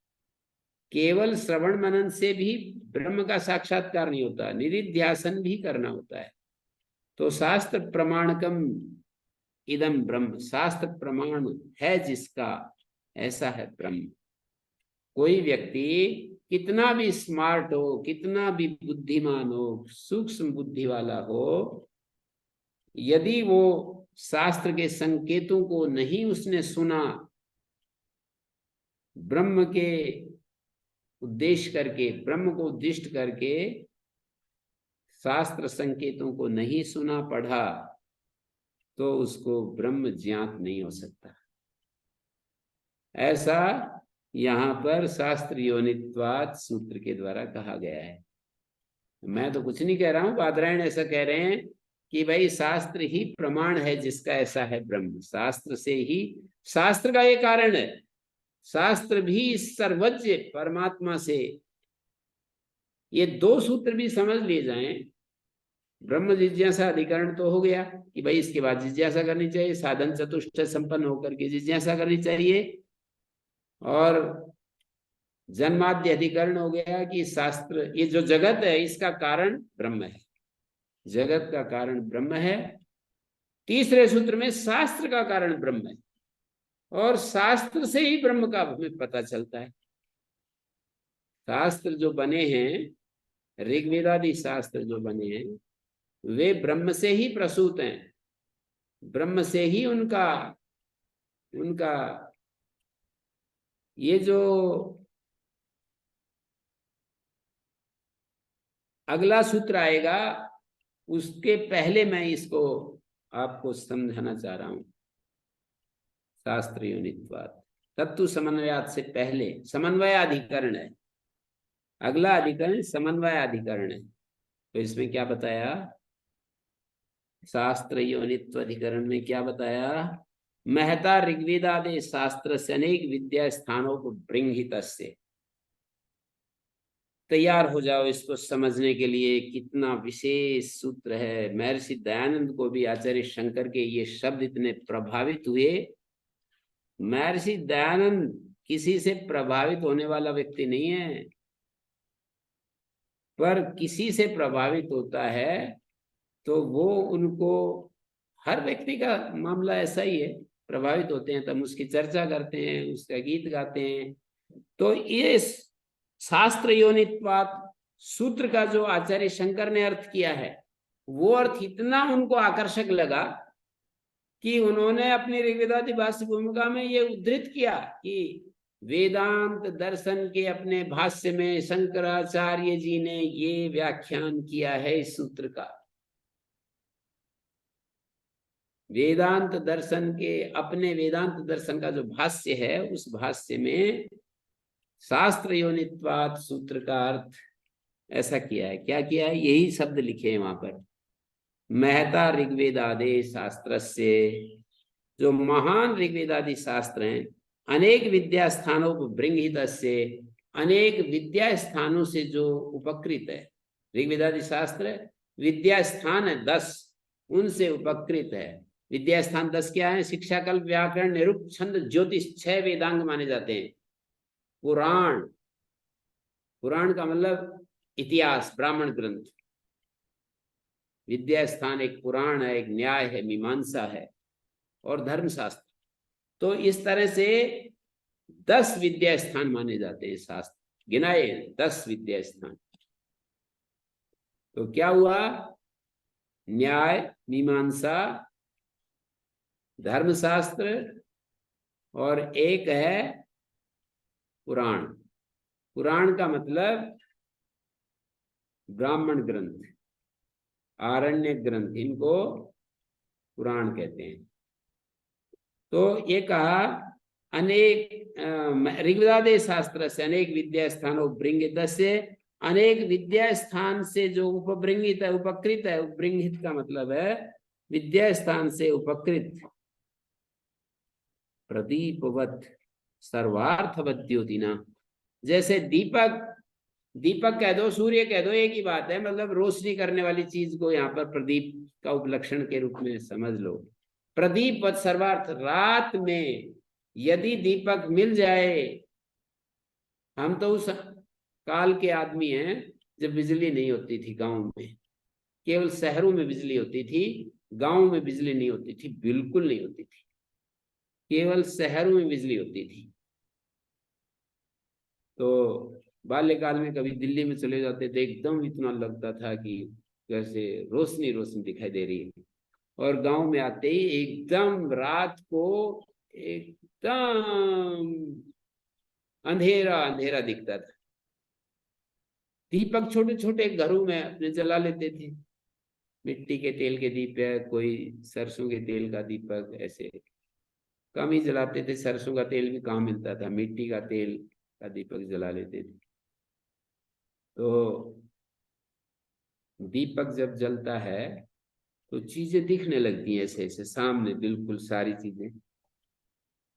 केवल श्रवण मनन से भी ब्रह्म का साक्षात्कार नहीं होता, निधिध्यासन भी करना होता है। तो शास्त्र प्रमाणकम इदम ब्रह्म, शास्त्र प्रमाण है जिसका, ऐसा है ब्रह्म। कोई व्यक्ति कितना भी स्मार्ट हो, कितना भी बुद्धिमान हो, सूक्ष्म बुद्धि वाला हो, यदि वो शास्त्र के संकेतों को नहीं उसने सुना, ब्रह्म के उद्देश्य करके, ब्रह्म को उद्दिष्ट करके शास्त्र संकेतों को नहीं सुना पढ़ा, तो उसको ब्रह्म ज्ञात नहीं हो सकता। ऐसा यहाँ पर शास्त्र योनित्वात सूत्र के द्वारा कहा गया है। मैं तो कुछ नहीं कह रहा हूं, बादरायण ऐसा कह रहे हैं कि भाई शास्त्र ही प्रमाण है जिसका ऐसा है ब्रह्म। शास्त्र से ही, शास्त्र का ये कारण है, शास्त्र भी सर्वज्ञ परमात्मा से, ये दो सूत्र भी समझ लिए जाएं, ब्रह्म जिज्ञासा अधिकरण तो हो गया कि भाई इसके बाद जिज्ञासा करनी चाहिए, साधन चतुष्टय संपन्न होकर के जिज्ञासा करनी चाहिए, और जन्माद्य अधिकरण हो गया कि शास्त्र, ये जो जगत है इसका कारण ब्रह्म है, जगत का कारण ब्रह्म है। तीसरे सूत्र में शास्त्र का कारण ब्रह्म है, और शास्त्र से ही ब्रह्म का हमें पता चलता है। शास्त्र जो बने हैं, ऋग्वेदादि शास्त्र जो बने हैं, वे ब्रह्म से ही प्रसूत हैं, ब्रह्म से ही उनका उनका ये जो अगला सूत्र आएगा उसके पहले मैं इसको आपको समझाना चाह रहा हूं। शास्त्र योनित्वात् तत्व समन्वयात से पहले समन्वयाधिकरण है, अगला अधिकरण समन्वयाधिकरण है। तो इसमें क्या बताया, शास्त्र योनित्व अधिकरण में क्या बताया, महता ऋग्वेदादि शास्त्र से अनेक विद्या स्थानों को बृंहित से। तैयार हो जाओ इसको समझने के लिए, कितना विशेष सूत्र है। महर्षि दयानंद को भी आचार्य शंकर के ये शब्द इतने प्रभावित हुए। महर्षि दयानंद किसी से प्रभावित होने वाला व्यक्ति नहीं है, पर किसी से प्रभावित होता है तो वो उनको, हर व्यक्ति का मामला ऐसा ही है, प्रभावित होते हैं तब उसकी चर्चा करते हैं, उसका गीत गाते हैं। तो ये शास्त्र योनित्वात् सूत्र का जो आचार्य शंकर ने अर्थ किया है, वो अर्थ इतना उनको आकर्षक लगा कि उन्होंने अपनी ऋग्वेदादि भाष्य भूमिका में ये उद्धृत किया कि वेदांत दर्शन के अपने भाष्य में शंकराचार्य जी ने ये व्याख्यान किया है इस सूत्र का। वेदांत दर्शन के अपने वेदांत दर्शन का जो भाष्य है, उस भाष्य में शास्त्र योनित्वात् सूत्र का अर्थ ऐसा किया है। क्या किया है, यही शब्द लिखे हैं वहां पर, महता ऋग्वेदादि शास्त्र से, जो महान ऋग्वेदादि शास्त्र हैं, अनेक विद्या स्थानों को बृंहित से, अनेक विद्या स्थानों से जो उपकृत है। ऋग्वेदादि शास्त्र विद्या स्थान है 10, उनसे उपकृत है। विद्या स्थान 10 क्या है, शिक्षा, कल्प, व्याकरण, निरुक्त, छंद, ज्योतिष, 6 वेदांग माने जाते हैं। पुराण, पुराण का मतलब इतिहास, ब्राह्मण ग्रंथ। विद्या स्थान एक पुराण है, एक न्याय है, मीमांसा है, और धर्मशास्त्र। तो इस तरह से 10 विद्या स्थान माने जाते हैं, शास्त्र गिनाए 10 विद्या स्थान। तो क्या हुआ, न्याय, मीमांसा, धर्मशास्त्र, और एक है पुराण। पुराण का मतलब ब्राह्मण ग्रंथ, आरण्य ग्रंथ, इनको पुराण कहते हैं। तो ये कहा अनेक ऋग्वेदादि शास्त्र से अनेक विद्या स्थानों बृंहित से, अनेक विद्या स्थान से जो उपबृंहित है, उपकृत है। उपबृंहित का मतलब है विद्या स्थान से उपकृत, प्रदीपवत सर्वार्थवत ज्योतिना। जैसे दीपक, दीपक कह दो, सूर्य कह दो, एक ही बात है, मतलब रोशनी करने वाली चीज को यहाँ पर प्रदीप का उपलक्षण के रूप में समझ लो। प्रदीप वत सर्वार्थ, रात में यदि दीपक मिल जाए, हम तो उस काल के आदमी हैं जब बिजली नहीं होती थी गांव में, केवल शहरों में बिजली होती थी, गांव में बिजली नहीं होती थी, बिल्कुल नहीं होती थी, केवल शहरों में बिजली होती थी। तो बाल्यकाल में कभी दिल्ली में चले जाते थे, एकदम इतना लगता था कि जैसे रोशनी रोशनी दिखाई दे रही है, और गांव में आते ही एकदम रात को एकदम अंधेरा अंधेरा दिखता था। दीपक छोटे छोटे घरों में अपने जला लेते थे, मिट्टी के तेल के दीपक, कोई सरसों के तेल का दीपक, ऐसे कम ही जलाते थे। सरसों का तेल भी कहाँ मिलता था, मिट्टी का तेल का दीपक जला लेते थे। तो दीपक जब जलता है तो चीजें दिखने लगती हैं ऐसे ऐसे सामने, बिल्कुल सारी चीजें।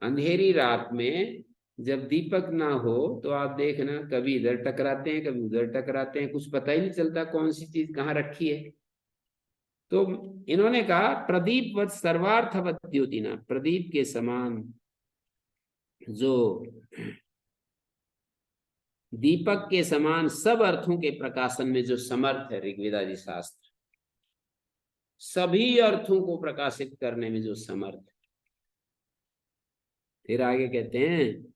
अंधेरी रात में जब दीपक ना हो तो आप देखना, कभी इधर टकराते हैं, कभी उधर टकराते हैं, कुछ पता ही नहीं चलता कौन सी चीज कहाँ रखी है। तो इन्होंने कहा प्रदीप वत सर्वार्थवत द्योतिना, प्रदीप के समान जो, दीपक के समान सब अर्थों के प्रकाशन में जो समर्थ है ऋग्वेदादि शास्त्र, सभी अर्थों को प्रकाशित करने में जो समर्थ है। फिर आगे कहते हैं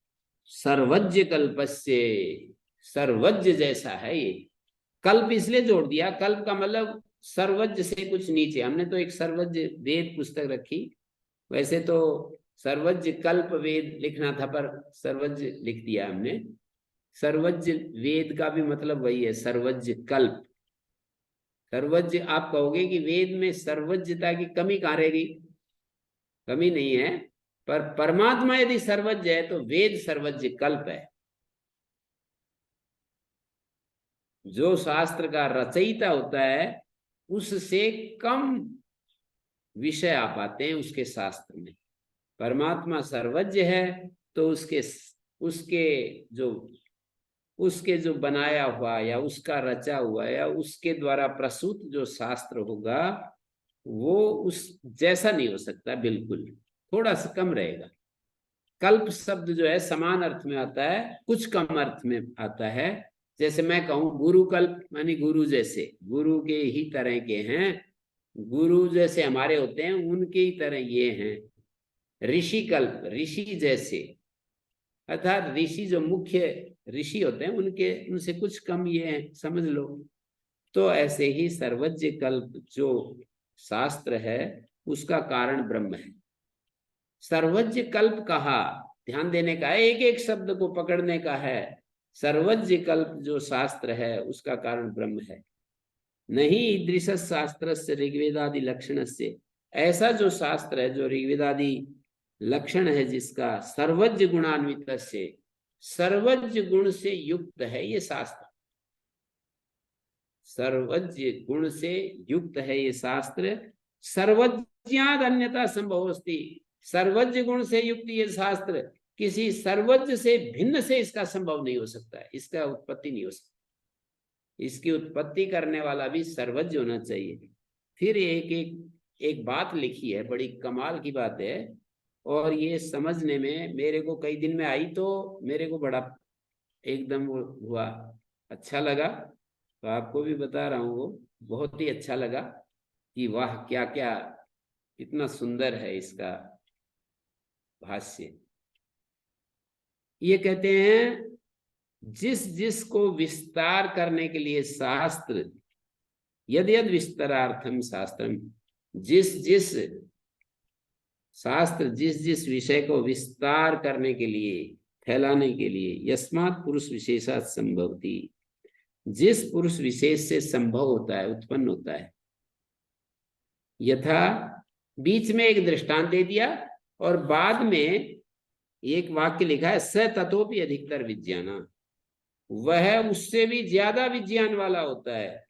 सर्वज्ञ कल्पस्य, सर्वज्ञ जैसा है ये। कल्प इसलिए जोड़ दिया, कल्प का मतलब सर्वज्ञ से कुछ नीचे। हमने तो एक सर्वज्ञ वेद पुस्तक रखी, वैसे तो सर्वज्ञ कल्प वेद लिखना था, पर सर्वज्ञ लिख दिया हमने। सर्वज्ञ वेद का भी मतलब वही है, सर्वज्ञ कल्प। सर्वज्ञ आप कहोगे कि वेद में सर्वज्ञता की कमी कहाँ रहेगी, कमी नहीं है, पर परमात्मा यदि सर्वज्ञ है तो वेद सर्वज्ञ कल्प है। जो शास्त्र का रचयिता होता है उससे कम विषय आ पाते हैं उसके शास्त्र में। परमात्मा सर्वज्ञ है तो उसके जो उसके जो बनाया हुआ या उसका रचा हुआ या उसके द्वारा प्रसूत जो शास्त्र होगा वो उस जैसा नहीं हो सकता, बिल्कुल थोड़ा सा कम रहेगा। कल्प शब्द जो है समान अर्थ में आता है, कुछ कम अर्थ में आता है। जैसे मैं कहूं गुरु कल्प, मानी गुरु जैसे, गुरु के ही तरह के हैं, गुरु जैसे हमारे होते हैं उनके ही तरह ये हैं। ऋषि कल्प, ऋषि जैसे, अर्थात ऋषि जो मुख्य ऋषि होते हैं उनके उनसे कुछ कम ये हैं, समझ लो। तो ऐसे ही सर्वज्ञ कल्प जो शास्त्र है उसका कारण ब्रह्म है। सर्वज्ञ कल्प कहा, ध्यान देने का है, एक एक शब्द को पकड़ने का है। सर्वज्ञ कल्प जो शास्त्र है उसका कारण ब्रह्म है। नहीं ईदृश शास्त्र से ऋग्वेदादि लक्षण से, ऐसा जो शास्त्र है जो ऋग्वेदादि लक्षण है जिसका, सर्वज्ञ गुणान्वित से, सर्वज्ञ गुण से युक्त है ये शास्त्र। सर्वज्ञ गुण से युक्त है ये शास्त्र। सर्वज्ञाद अन्यथा संभव अस्ति, सर्वज्ञ गुण से युक्त ये शास्त्र किसी सर्वज्ञ से भिन्न से इसका संभव नहीं हो सकता है, इसका उत्पत्ति नहीं हो सकती। इसकी उत्पत्ति करने वाला भी सर्वज्ञ होना चाहिए। फिर एक बात लिखी है, बड़ी कमाल की बात है, और ये समझने में मेरे को कई दिन में आई तो मेरे को बड़ा एकदम वो हुआ, अच्छा लगा, तो आपको भी बता रहा हूँ। वो बहुत ही अच्छा लगा कि वाह क्या क्या इतना सुंदर है इसका भाष्य। ये कहते हैं जिस जिस को विस्तार करने के लिए शास्त्र, यद यद विस्तरार्थम शास्त्रम, जिस जिस शास्त्र जिस जिस विषय को विस्तार करने के लिए, फैलाने के लिए, यस्मात् पुरुष विशेषात् संभवति, जिस पुरुष विशेष से संभव होता है, उत्पन्न होता है। यथा, बीच में एक दृष्टांत दे दिया और बाद में एक वाक्य लिखा है, स ततोपि अधिकतर विज्ञाना, वह उससे भी ज्यादा विज्ञान वाला होता है।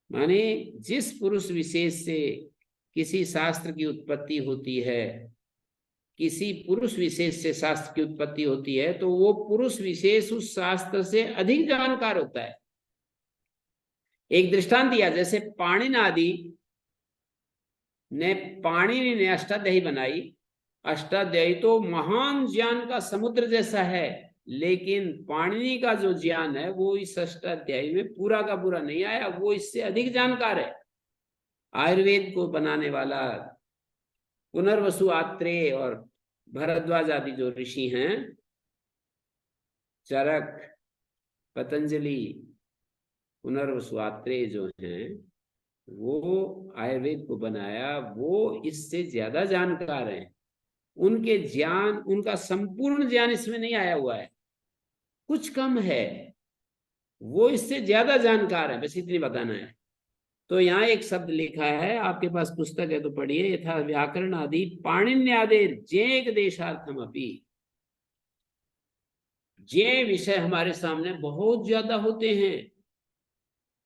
माने जिस पुरुष विशेष से किसी शास्त्र की उत्पत्ति होती है, किसी पुरुष विशेष से शास्त्र की उत्पत्ति होती है, तो वो पुरुष विशेष उस शास्त्र से अधिक जानकार होता है। एक दृष्टांत दिया, जैसे पाणिनादि ने, पाणिनि ने अष्टाध्यायी बनाई। अष्टाध्यायी तो महान ज्ञान का समुद्र जैसा है, लेकिन पाणिनि का जो ज्ञान है वो इस अष्टाध्यायी में पूरा का पूरा नहीं आया, वो इससे अधिक जानकार है। आयुर्वेद को बनाने वाला पुनर्वसु आत्रेय और भरद्वाज आदि जो ऋषि हैं, चरक, पतंजलि, पुनर्वसु आत्रेय जो हैं, वो आयुर्वेद को बनाया, वो इससे ज्यादा जानकार हैं। उनके ज्ञान, उनका संपूर्ण ज्ञान इसमें नहीं आया हुआ है, कुछ कम है, वो इससे ज्यादा जानकार है, बस इतनी बताना है। तो यहाँ एक शब्द लिखा है, आपके पास पुस्तक है तो पढ़िए। यथा व्याकरण आदि पाणिन्यादे जेक देशार्थम अपि। जे विषय हमारे सामने बहुत ज्यादा होते हैं।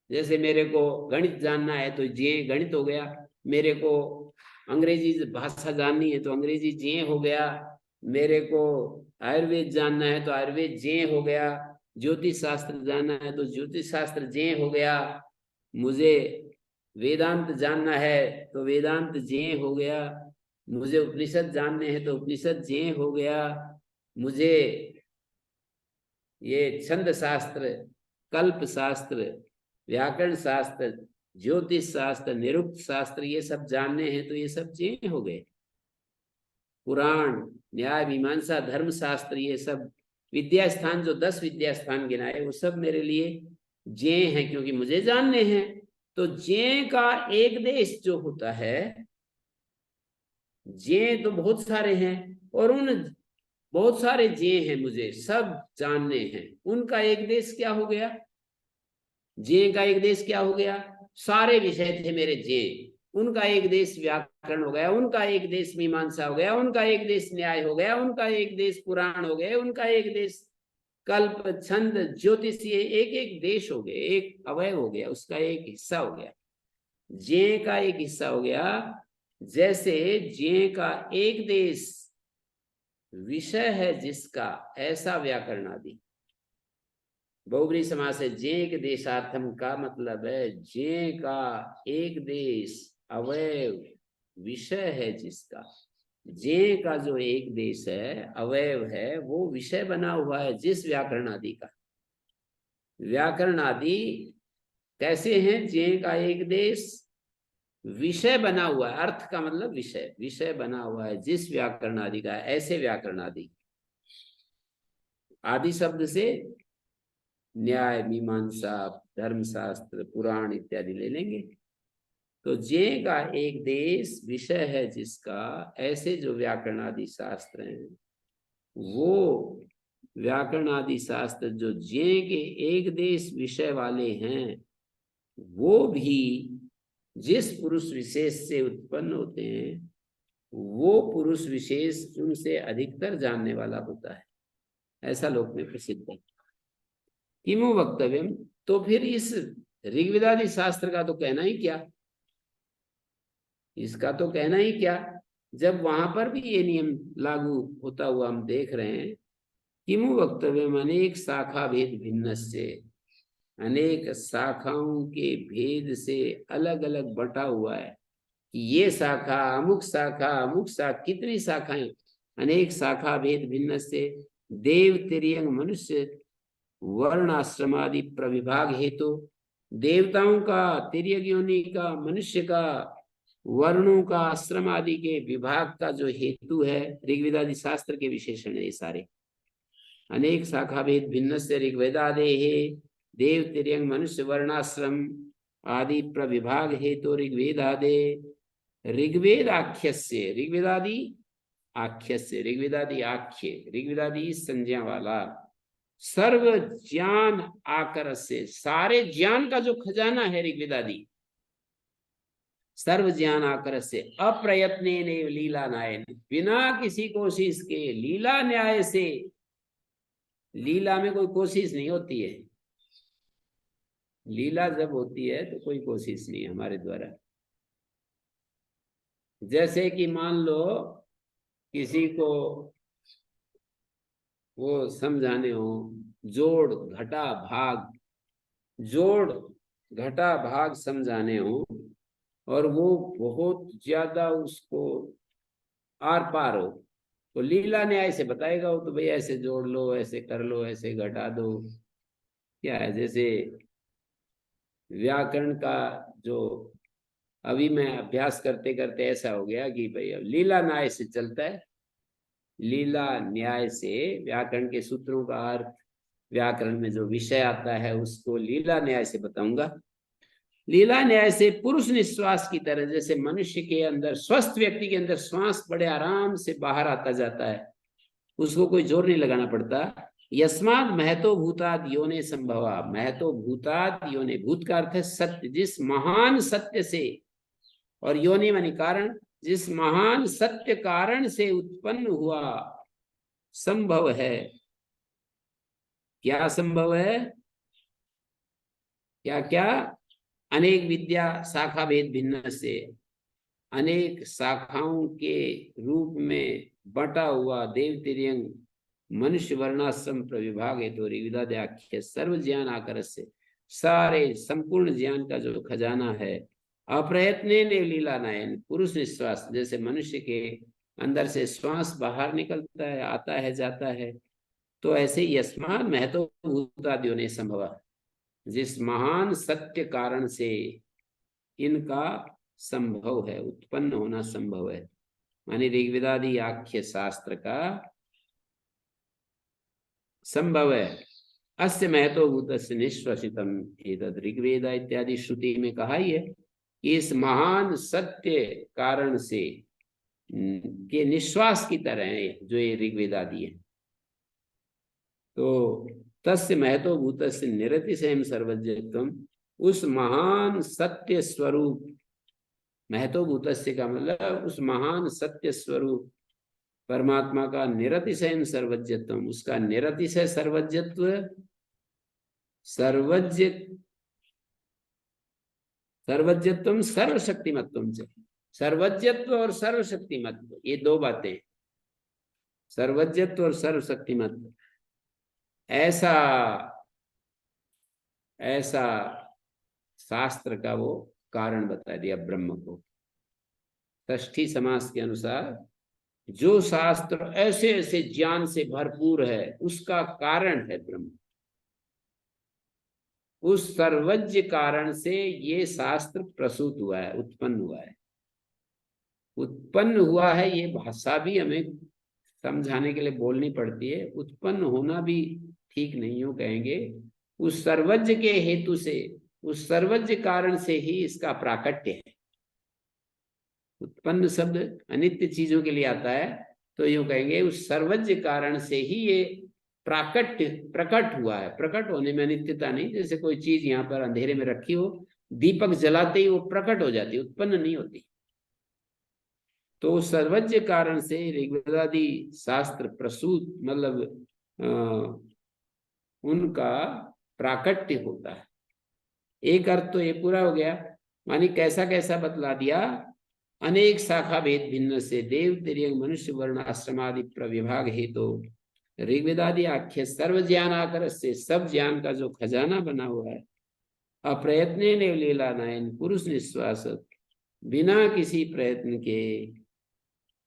जैसे मेरे को गणित जानना है तो जे गणित हो गया, मेरे को अंग्रेजी भाषा जाननी है तो अंग्रेजी जे हो गया, मेरे को आयुर्वेद जानना है तो आयुर्वेद जे हो गया, ज्योतिष शास्त्र जानना है तो ज्योतिष शास्त्र जे हो गया, मुझे वेदांत जानना है तो वेदांत जे हो गया, मुझे उपनिषद जानने हैं तो उपनिषद जे हो गया, मुझे ये छंद शास्त्र, कल्प शास्त्र, व्याकरण शास्त्र, ज्योतिष शास्त्र, निरुक्त शास्त्र ये सब जानने हैं तो ये सब जे हो गए। पुराण, न्याय, मीमांसा, धर्म शास्त्र ये सब विद्या स्थान, जो 10 विद्या स्थान गिनाए वो सब मेरे लिए जे हैं, क्योंकि मुझे जानने हैं। तो जे का एक देश जो होता है, जे तो बहुत सारे हैं और उन बहुत सारे जे हैं, मुझे सब जानने हैं, उनका एक देश क्या हो गया? जे का एक देश क्या हो गया? सारे विषय थे मेरे जे, उनका एक देश व्याकरण हो गया, उनका एक देश मीमांसा हो गया, उनका एक देश न्याय हो गया, उनका एक देश पुराण हो गए, उनका एक देश कल्प, छंद, ज्योतिष, ये एक एक देश हो गए, एक अवयव हो गया, उसका एक हिस्सा हो गया, जे का एक हिस्सा हो गया। जैसे जे का एक देश विषय है जिसका, ऐसा व्याकरण आदि। बहुब्रीहि समास है, जे के देशार्थम का मतलब है जे का एक देश अवयव विषय है जिसका। जे का जो एक देश है, अवयव है, वो विषय बना हुआ है जिस व्याकरण आदि का। व्याकरण आदि कैसे हैं? जे का एक देश विषय बना हुआ है, अर्थ का मतलब विषय, विषय बना हुआ है जिस व्याकरण आदि का, ऐसे व्याकरण आदि। आदि शब्द से न्याय, मीमांसा, धर्मशास्त्र, पुराण इत्यादि ले लेंगे। तो जे का एक देश विषय है जिसका, ऐसे जो व्याकरण आदि शास्त्र हैं, वो व्याकरण आदि शास्त्र जो जे के एक देश विषय वाले हैं, वो भी जिस पुरुष विशेष से उत्पन्न होते हैं, वो पुरुष विशेष उनसे अधिकतर जानने वाला होता है, ऐसा लोक में प्रसिद्ध है। किमु वक्तव्यम, तो फिर इस ऋग्वेदादि शास्त्र का तो कहना ही क्या, इसका तो कहना ही क्या, जब वहां पर भी ये नियम लागू होता हुआ हम देख रहे हैं। किमु वक्तव्यम, अनेक शाखा भेद भिन्न से, अनेक शाखाओं के भेद से अलग अलग बटा हुआ है कि ये शाखा, अमुक शाखा, अमुक शाखा, कितनी शाखाएं, अनेक शाखा भेद भिन्न से, देव, तिर्यंग, मनुष्य, वर्ण, आश्रम आदि प्रविभाग हेतु, देवताओं का, तिर्यक योनि का, मनुष्य का, वर्णों का, आश्रम आदि के विभाग का जो हेतु है, ऋग्वेदादि शास्त्र के विशेषण है ये सारे। अनेक शाखा भेद भिन्न से ऋग्वेदादे देव, तिर्यंग, मनुष्य, वर्णाश्रम आदि प्रविभाग हेतु ऋग्वेदादे, ऋग्वेद आख्यस्य, ऋग्वेदादि आख्यस्य, ऋग्वेदादि आख्य, ऋग्वेदादि संज्ञा वाला, सर्व ज्ञान आकर से, सारे ज्ञान का जो खजाना है ऋग्वेदादि, सर्व ज्ञान आकर से, अप्रयत्ने लीला न्याय, बिना किसी कोशिश के, लीला न्याय से, लीला में कोई कोशिश नहीं होती है, लीला जब होती है तो कोई कोशिश नहीं है हमारे द्वारा। जैसे कि मान लो किसी को वो समझाने हो, जोड़ घटा भाग, जोड़ घटा भाग समझाने हो, और वो बहुत ज्यादा उसको आर पार हो, तो लीला न्याय से बताएगा वो, तो भाई ऐसे जोड़ लो, ऐसे कर लो, ऐसे घटा दो। क्या है, जैसे व्याकरण का जो अभी मैं अभ्यास करते करते ऐसा हो गया कि भाई अब लीला न्याय से चलता है, लीला न्याय से व्याकरण के सूत्रों का अर्थ, व्याकरण में जो विषय आता है उसको लीला न्याय से बताऊंगा। लीला न्याय से पुरुष निश्वास की तरह, जैसे मनुष्य के अंदर, स्वस्थ व्यक्ति के अंदर श्वास बड़े आराम से बाहर आता जाता है, उसको कोई जोर नहीं लगाना पड़ता, यस्मात् महतो भूताद योने संभवा, महतो भूताद योने, भूत का अर्थ है सत्य, जिस महान सत्य से, और योनि मानी कारण, जिस महान सत्य कारण से उत्पन्न हुआ संभव है। क्या संभव है? क्या क्या? अनेक विद्या शाखा भेद भिन्न से, अनेक शाखाओं के रूप में बटा हुआ देव तिर्यंग मनुष्य वर्णाश्रम प्रविभाग है तो ऋग्वेदाख्य सर्व ज्ञान आकर से, सारे संपूर्ण ज्ञान का जो खजाना है, अप्रयत्ने ने लीला नयन पुरुष निश्वास, जैसे मनुष्य के अंदर से श्वास बाहर निकलता है, आता है, जाता है, तो ऐसे यस्मात् महतो भूताद्यो ने संभवा, जिस महान सत्य कारण से इनका संभव है, उत्पन्न होना संभव है, मानी ऋग्वेदादि आख्य शास्त्र का संभव है। अस्य महतो भूतस्य निश्वसितम एतद् ऋग्वेद इत्यादि श्रुति में कहा ही है कि इस महान सत्य कारण से के निश्वास की तरह है जो ये ऋग्वेद आदि है। तो तस्य महतो भूतस्य निरतिशयम सर्वज्ञत्वम, उस महान सत्य स्वरूप, महतो भूतस्य का मतलब उस महान सत्य स्वरूप परमात्मा का निरतिशयम सर्वज्ञत्वम, उसका निरतिशय सर्वज्ञत्व, सर्वज्ञत्वम सर्वशक्तिमत्वम से, सर्वज्ञत्व और सर्वशक्तिमत्व ये दो बातें, सर्वज्ञत्व और सर्वशक्तिमत्व, ऐसा ऐसा शास्त्र का वो कारण बता दिया ब्रह्म को। षष्ठी समास के अनुसार जो शास्त्र ऐसे ऐसे ज्ञान से भरपूर है उसका कारण है ब्रह्म। उस सर्वज्ञ कारण से ये शास्त्र प्रसूत हुआ है, उत्पन्न हुआ है। उत्पन्न हुआ है ये भाषा भी हमें समझाने के लिए बोलनी पड़ती है, उत्पन्न होना भी ठीक नहीं हो कहेंगे। उस सर्वज्ञ के हेतु से, उस सर्वज्ञ कारण से ही इसका प्राकट्य है। उत्पन्न शब्द अनित्य चीजों के लिए आता है, तो यूं कहेंगे उस सर्वज्ञ कारण से ही ये प्राकट्य प्रकट हुआ है। प्रकट होने में अनित्यता नहीं, जैसे कोई चीज यहाँ पर अंधेरे में रखी हो, दीपक जलाते ही वो प्रकट हो जाती, उत्पन्न नहीं होती। तो सर्वज्ञ कारण से ऋग्वेदादि शास्त्र प्रसूत, मतलब उनका प्राकट्य होता है। एक अर्थ तो ये पूरा हो गया, मानी कैसा कैसा बतला दिया, अनेक शाखा भेद भिन्न से देव तिर्यंग मनुष्य वर्ण आश्रमादि प्रविभाग हेतु तो ऋग्वेदादि आख्य सर्व ज्ञान आकर से, सब ज्ञान का जो खजाना बना हुआ है, अप्रयत्ने ने लीला नयन पुरुष निश्वास, बिना किसी प्रयत्न के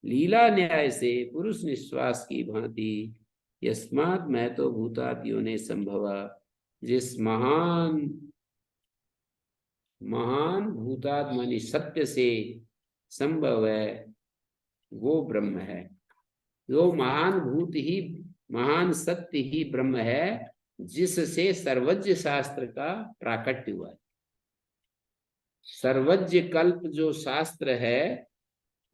लीला न्याय से पुरुष निश्वास की भांति, यस्मात् महतो भूताद्यो ने संभवा, जिस महान भूताद मानी सत्य से संभव है वो ब्रह्म है। वो महान भूत ही, महान सत्य ही ब्रह्म है, जिससे सर्वज्ञ शास्त्र का प्राकट्य हुआ है। सर्वज्ञ कल्प जो शास्त्र है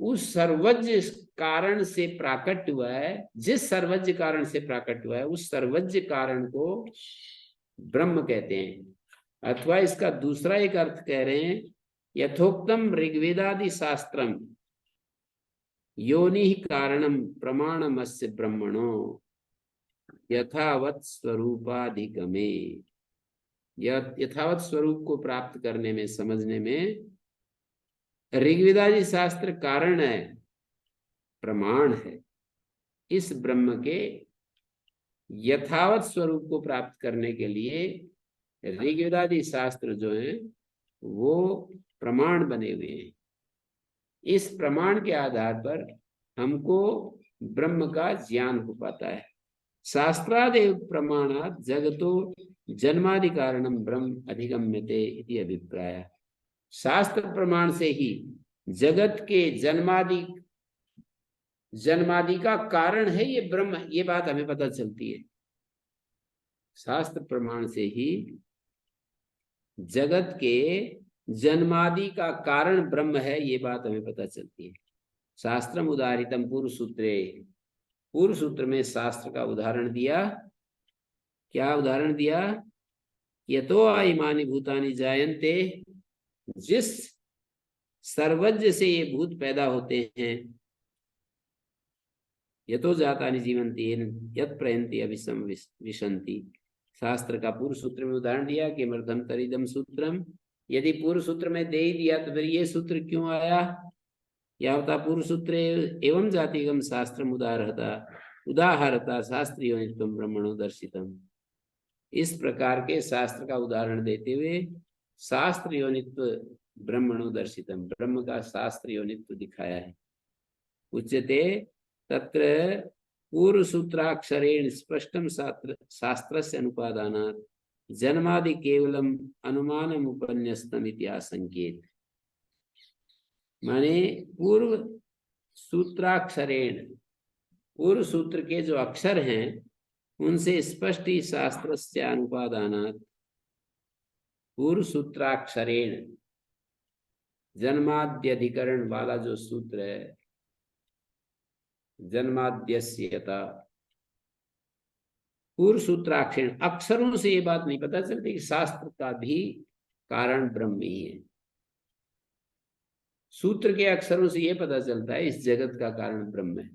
उस सर्वज्ञ कारण से प्राकट्य हुआ है। जिस सर्वज्ञ कारण से प्राकट्य हुआ है उस सर्वज्ञ कारण को ब्रह्म कहते हैं। अथवा इसका दूसरा एक अर्थ कह रहे हैं, यथोक्तम ऋग्वेदादि शास्त्रम योनि कारणम प्रमाणमस्य ब्रह्मणो यथावत स्वरूपाधिगमे, यथावत स्वरूप को प्राप्त करने में, समझने में ऋग्वेदादि शास्त्र कारण है, प्रमाण है। इस ब्रह्म के यथावत स्वरूप को प्राप्त करने के लिए ऋग्वेदादि शास्त्र जो हैं वो प्रमाण बने हुए हैं। इस प्रमाण के आधार पर हमको ब्रह्म का ज्ञान हो पाता है। शास्त्रादेव प्रमाणात जगतो जन्मादि कारणम ब्रह्म अधिगम्यते इति अभिप्राय। शास्त्र प्रमाण से ही जगत के जन्मादि का कारण है ये ब्रह्म, ये बात हमें पता चलती है। शास्त्र प्रमाण से ही जगत के जन्मादि का कारण ब्रह्म है, ये बात हमें पता चलती है। शास्त्रम उदाहरितम पूर्व सूत्रे, पूर्व सूत्र में शास्त्र का उदाहरण दिया क्या उदाहरण दिया? यतो इमानि भूतानि जायन्ते, जिस सर्वज्ञ से ये भूत पैदा होते हैं, यतो जातानि जीवन्ति यत् प्रयन्ति अभिसम विशन्ति। शास्त्र का पूर्व सूत्र में उदाहरण दिया कि मर्दम तरिदम सूत्रम। यदि पूर्व सूत्र में दे ही दिया तो फिर ये सूत्र क्यों आया? या होता पूर्व सूत्र एवं जातिगम शास्त्रम उदाहरता शास्त्रीयोनित्वम ब्रह्मणो दर्शितम। इस प्रकार के शास्त्र का उदाहरण देते हुए शास्त्र योनित्व ब्रह्मणो दर्शितम, ब्रह्म का शास्त्र योनित्व दिखाया है। उच्यते तत्र पूर्व सूत्राक्षरेण स्पष्टम शास्त्रस्य अनुपादानात् जन्मादि केवलम अनुमानम उपन्यस्तम इति आशंकेत। माने पूर्व सूत्राक्षरेण, पूर्व सूत्र के जो अक्षर हैं उनसे स्पष्ट ही शास्त्रस्य अनुपादानात्, पूर्व सूत्राक्षरेण जन्माद्यधिकरण वाला जो सूत्र है, जन्माद्यस्यता, पूर्व सूत्राक्षर अक्षरों से ये बात नहीं पता चलती कि शास्त्र का भी कारण ब्रह्म ही है। सूत्र के अक्षरों से ये पता चलता है इस जगत का कारण ब्रह्म है,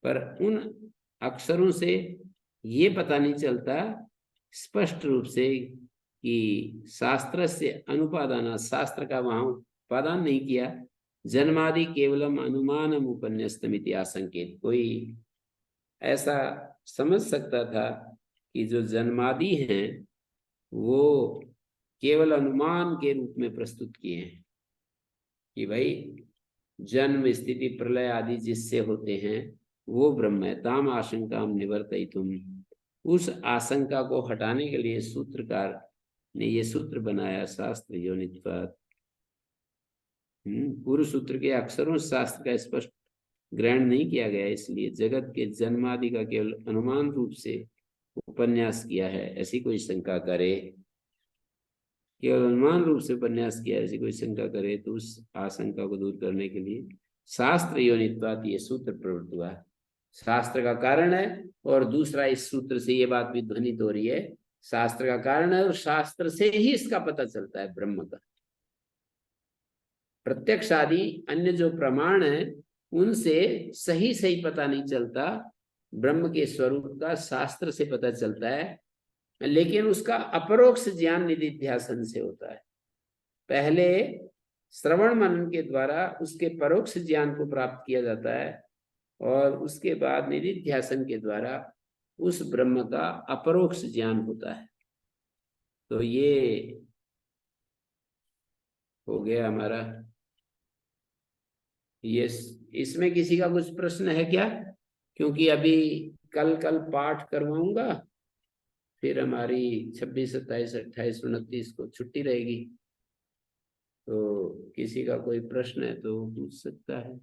पर उन अक्षरों से ये पता नहीं चलता स्पष्ट रूप से कि शास्त्र से अनुपादान, शास्त्र का वहां उपादान नहीं किया। जन्मादि केवलम अनुमानम उपन्यस्तमिति आशंकित। कोई ऐसा समझ सकता था कि जो जन्मादि हैं वो केवल अनुमान के रूप में प्रस्तुत किए हैं कि भाई जन्म स्थिति प्रलय आदि जिससे होते हैं वो ब्रह्म है। ताम आशंका निवर्तयितुम, उस आशंका को हटाने के लिए सूत्रकार ने ये सूत्र बनाया शास्त्र योनित्वात्। पूर्व सूत्र के अक्षरों से शास्त्र का स्पष्ट ग्रहण नहीं किया गया, इसलिए जगत के जन्मादि का केवल अनुमान रूप से उपन्यास किया है। ऐसी कोई शंका करे, केवल अनुमान रूप से उपन्यास किया, ऐसी कोई शंका करे तो उस आशंका को दूर करने के लिए शास्त्र योनित्वात् ये सूत्र प्रवृत्त हुआ। शास्त्र का कारण है, और दूसरा इस सूत्र से ये बात भी ध्वनित हो रही है, शास्त्र का कारण है और शास्त्र से ही इसका पता चलता है ब्रह्म का। प्रत्यक्ष आदि अन्य जो प्रमाण है उनसे सही सही पता नहीं चलता ब्रह्म के स्वरूप का, शास्त्र से पता चलता है। लेकिन उसका अपरोक्ष ज्ञान निधिध्यासन से होता है। पहले श्रवण मनन के द्वारा उसके परोक्ष ज्ञान को प्राप्त किया जाता है, और उसके बाद निधिध्यासन के द्वारा उस ब्रह्म का अपरोक्ष ज्ञान होता है। तो ये हो गया हमारा। ये इसमें किसी का कुछ प्रश्न है क्या? क्योंकि अभी कल पाठ करवाऊंगा, फिर हमारी 26, 27, 28, 29 को छुट्टी रहेगी। तो किसी का कोई प्रश्न है तो पूछ सकता है।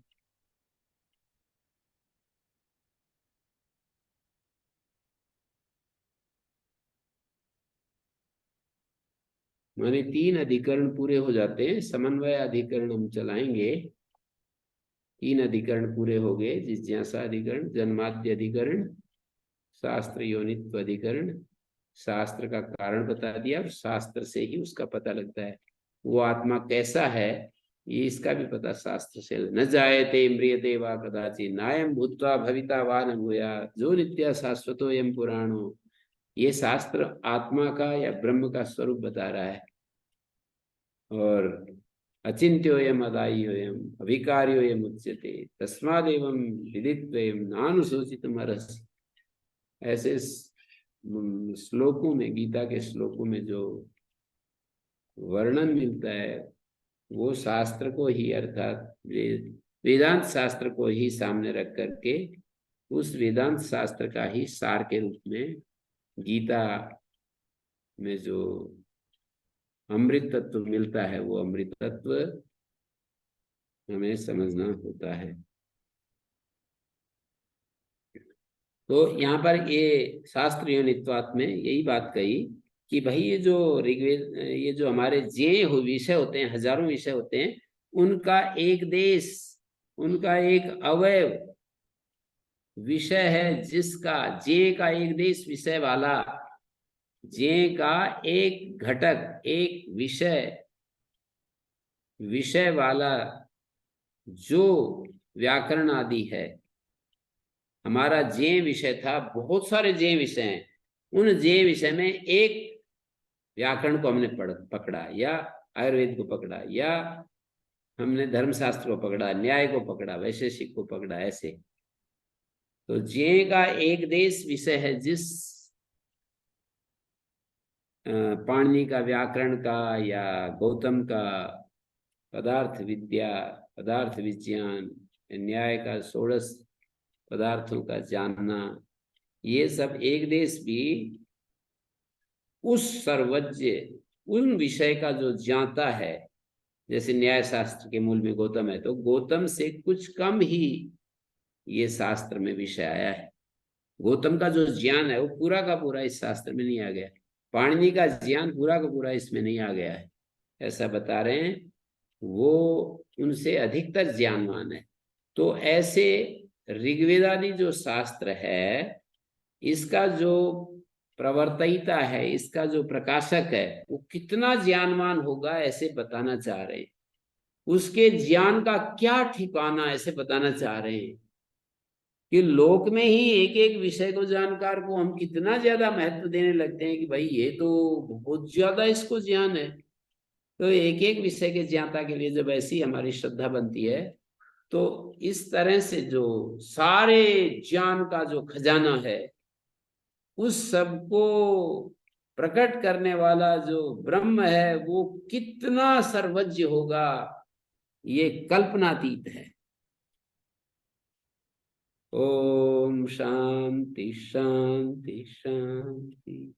माने 3 अधिकरण पूरे हो जाते हैं। समन्वय अधिकरण हम चलाएंगे, 3 अधिकरण पूरे हो गए। जिज्ञासा अधिकरण, जन्माद्य अधिकरण, शास्त्र योनित्व अधिकरण। शास्त्र का कारण बता दिया और शास्त्र से ही उसका पता लगता है वो आत्मा कैसा है, ये इसका भी पता शास्त्र से। न जायते म्रियते वा कदाचित् नायं भूत्वा भविता वा न भूयात् जो नित्य शाश्वतोऽयं पुराणो। ये शास्त्र आत्मा का या ब्रह्म का स्वरूप बता रहा है। और अचिंत्योयम अदाह्योयम अभिकार्योयम उच्यते तस्मादेवं विदित्वयं नानुशोचितुम् अर्हसि। ऐसे श्लोकों में, गीता के श्लोकों में जो वर्णन मिलता है वो शास्त्र को ही, अर्थात वेदांत शास्त्र को ही सामने रख करके उस वेदांत शास्त्र का ही सार के रूप में गीता में जो अमृत तत्व मिलता है वो अमृत तत्व हमें समझना होता है। तो यहाँ पर ये शास्त्र योनित्वात् में यही बात कही कि भाई ये जो ऋग्वेद, ये जो हमारे जे विषय होते हैं, हजारों विषय होते हैं, उनका एक देश, उनका एक अवयव विषय है, जिसका जे का एक देश विषय वाला ज्ञ का एक घटक, एक विषय वाला जो व्याकरण आदि है, हमारा ज्ञ विषय था, बहुत सारे ज्ञ विषय हैं, उन ज्ञ विषय में एक व्याकरण को हमने पकड़ा, या आयुर्वेद को पकड़ा, या हमने धर्मशास्त्र को पकड़ा, न्याय को पकड़ा, वैशेषिक को पकड़ा, ऐसे। तो ज्ञ का एक देश विषय है, जिस पाणिनि का व्याकरण का या गौतम का पदार्थ विद्या, पदार्थ विज्ञान, न्याय का 16 पदार्थों का जानना, ये सब एक देश भी उस सर्वज्ञ, उन विषय का जो जानता है, जैसे न्याय शास्त्र के मूल में गौतम है, तो गौतम से कुछ कम ही ये शास्त्र में विषय आया है। गौतम का जो ज्ञान है वो पूरा का पूरा इस शास्त्र में नहीं आ गया, पाणिनि का ज्ञान पूरा का पूरा इसमें नहीं आ गया है, ऐसा बता रहे हैं। वो उनसे अधिकतर ज्ञानवान है। तो ऐसे ऋग्वेदादि जो शास्त्र है, इसका जो प्रवर्तयिता है, इसका जो प्रकाशक है, वो कितना ज्ञानवान होगा ऐसे बताना चाह रहे हैं। उसके ज्ञान का क्या ठिकाना ऐसे बताना चाह रहे हैं कि लोक में ही एक एक विषय को, जानकार को हम कितना ज्यादा महत्व देने लगते हैं कि भाई ये तो बहुत ज्यादा इसको ज्ञान है। तो एक एक विषय के ज्ञाता के लिए जब ऐसी हमारी श्रद्धा बनती है, तो इस तरह से जो सारे ज्ञान का जो खजाना है, उस सबको प्रकट करने वाला जो ब्रह्म है, वो कितना सर्वज्ञ होगा, ये कल्पनातीत है। ओम शांति शांति शांति।